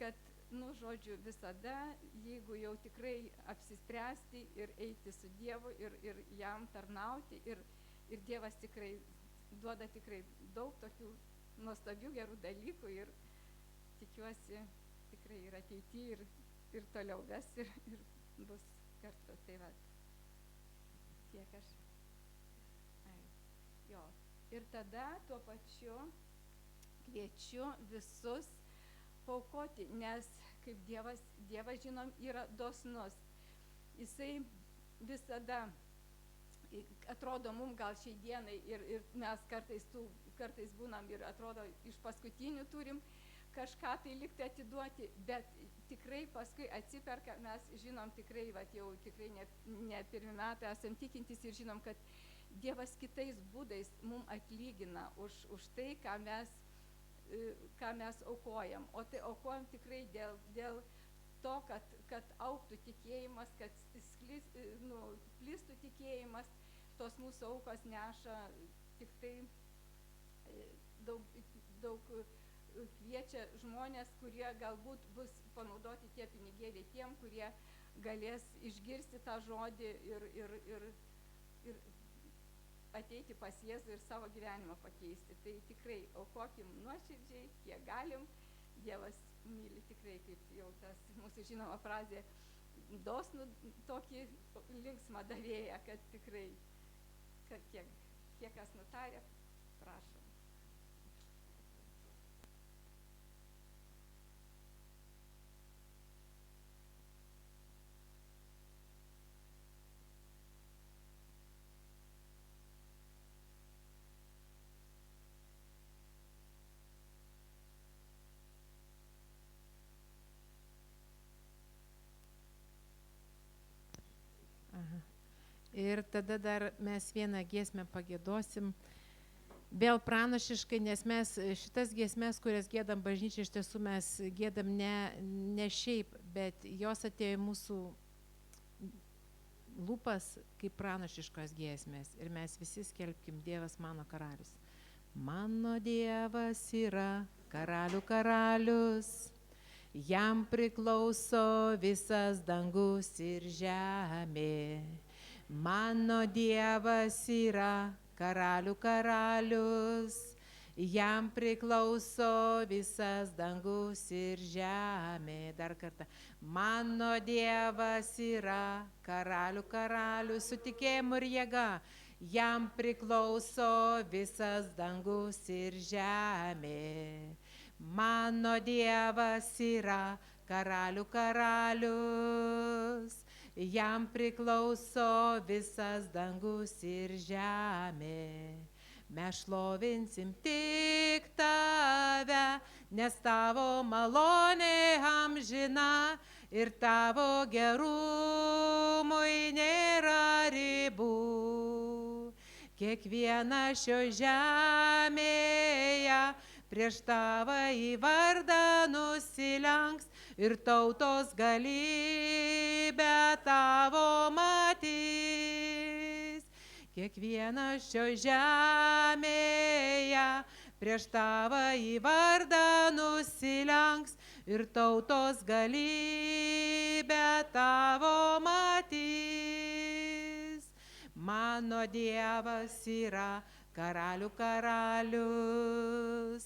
kad žodžiu, visada, jeigu jau tikrai apsispręsti ir eiti su Dievu ir jam tarnauti ir Dievas tikrai duoda tikrai daug tokių nuostabių gerų dalykų ir tikiuosi tikrai ir ateityje ir toliau ves ir bus kartu. Tai va, tiek aš. Jo. Ir tada tuo pačiu kviečiu visus paaukoti, nes kaip Dievas, žinom, yra dosnus. Jisai visada atrodo mums gal šiai dienai ir mes kartais būnam ir atrodo iš paskutinių turim kažką tai likti atiduoti, bet tikrai paskui atsiperka, mes žinom tikrai, jau tikrai ne pirmi metai esam tikintys ir žinom, kad Dievas kitais būdais mums atlygina už tai, ką mes aukojam. O tai aukojam tikrai dėl to, kad augtų tikėjimas, kad plistų tikėjimas, tos mūsų aukos neša tik tai daug kviečia žmonės, kurie galbūt bus panaudoti tie pinigėliai tiem, kurie galės išgirsti tą žodį ir ateiti pas Jėzų ir savo gyvenimą pakeisti. Tai tikrai aukokim nuoširdžiai, kiek galim. Dievas myli tikrai, kaip jau tas mūsų žinoma frazė, dosnų tokį linksmą davėją, kad tikrai, kad kiek kas nutarė, prašom. Ir tada dar mes vieną giesmę pagiedosim, vėl pranašiškai, nes mes šitas giesmės, kurias giedam bažnyčiai, iš tiesų mes giedam ne šiaip, bet jos atėjo į mūsų lūpas kaip pranašiškos giesmės. Ir mes visi skelbkim: Dievas mano karalius. Mano Dievas yra karalių karalius, jam priklauso visas dangus ir žemė. Mano Dievas yra karalių karalius, jam priklauso visas dangus ir žemė. Dar kartą. Mano Dievas yra karalių karalius, su tikėjimu ir jėga, jam priklauso visas dangus ir žemė. Mano Dievas yra karalių karalius, jam priklauso visas dangus ir žemė. Mes šlovinsim tik tave, nes tavo malonė amžina ir tavo gerumui nėra ribų. Kiekviena šio žemėje prieš tavąjį vardą nusilenks ir tautos galybę tavo matys. Kiekviena šio žemėje prieš tavąjį vardą nusilenks ir tautos galybę tavo matys. Mano Dievas yra karalių karalius,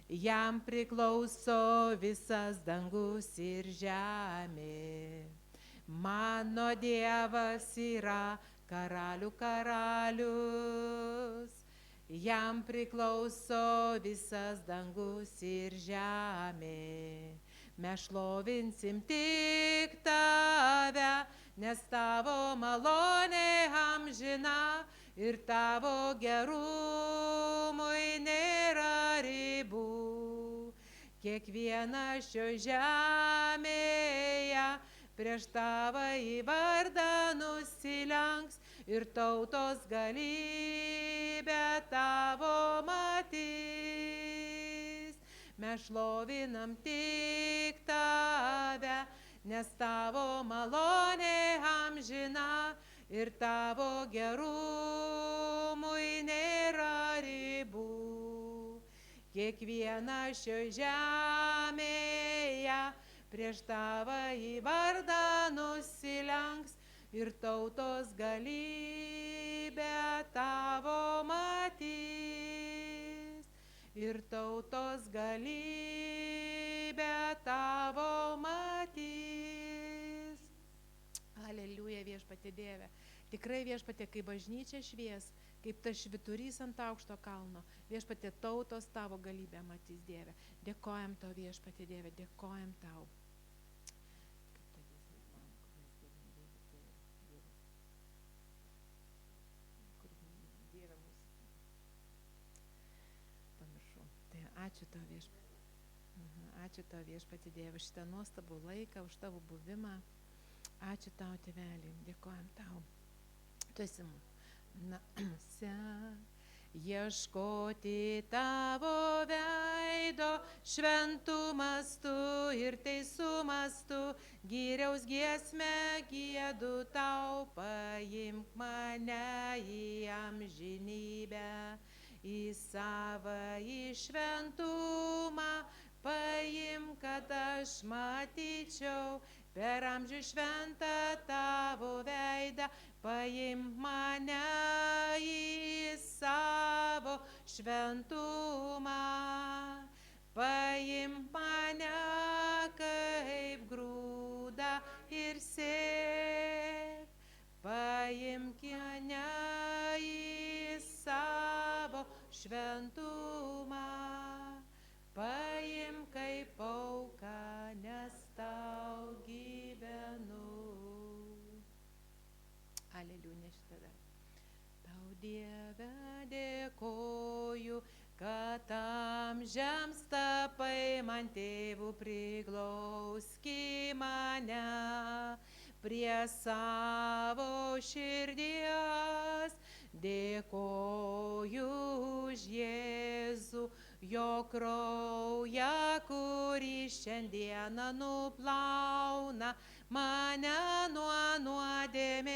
jam priklauso visas dangus ir žemė. Mano Dievas yra karalių karalius, jam priklauso visas dangus ir žemė. Mes šlovinsim tik tave, nes tavo malonė amžina ir tavo gerumui nėra ribų. Kiekviena šio žemėje prieš tavąjį vardą nusilenks ir tautos galybę tavo matys. Mes šlovinam tik tave, nes tavo malonė amžina ir tavo gerumui nėra ribų. Kiekviena šio žemėje prieš tavąjį vardą nusilenks ir tautos galybę tavo matys. Ir tautos galybę tavo matys. Aleliuja viešpatie Dieve. Tikrai viešpatie, kai bažnyčia švies, kaip tas švyturys ant aukšto kalno, viešpatie tautos tavo galybę matys Dieve. Dėkojam tau viešpatie Dieve, dėkojam tau. Pamiršau. Tai ačiū tau viešpatie. Ačiū tau viešpatie Dieve, šitą nuostabų laiką, už tavo buvimą. Ačiū tau, tėvelį, dėkojam tau. Tu esi namuose, ieškoti tavo veido, šventumas tu ir teisumas tu, gyriaus giesmę giedu tau, paimk mane į amžinybę, į savąjį šventumą, paimk, kad aš matyčiau per amžių šventą tavo veidą, paimk mane į savo šventumą, paimk mane kaip grūdą ir sėk, paimk mane į savo šventumą, paimk kaip auką, nes tau gyvenu. Aleliuja šitą dar. Tau Dieve dėkoju, kad amžiams tapai man tėvų, priglauski mane prie savo širdies. Dėkoju už Jėzų, jo kraują, kurį šiandieną nuplauna mane nuo nuodėmės.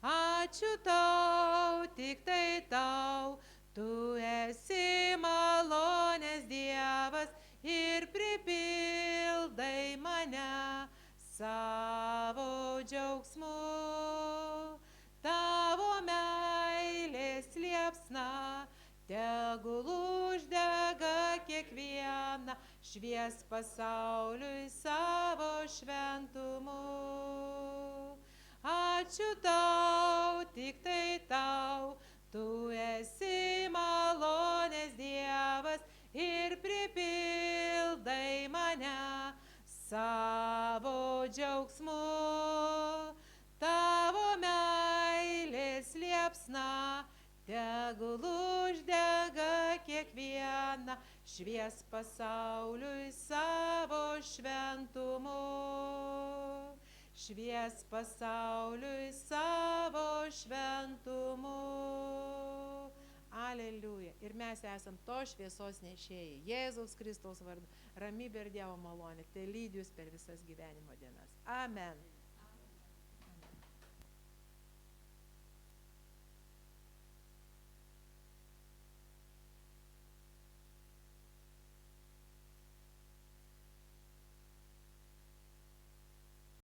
Ačiū tau, tik tai tau, tu esi malonės Dievas ir pripildai mane savo džiaugsmu. Tavo meilės liepsna tegul uždega kiekvieną, švies pasauliui savo šventumu. Ačiū tau, tik tai tau, tu esi malonės Dievas ir pripildai mane savo džiaugsmu. Tavo meilės liepsna tegul uždega kiekvieną, švies pasauliui savo šventumu. Švies pasauliui savo šventumu. Aleliuja. Ir mes esam to šviesos nešėjai. Jėzaus Kristaus vardu. Ramybė ir Dievo malonė. Tai lydi jūs per visas gyvenimo dienas. Amen.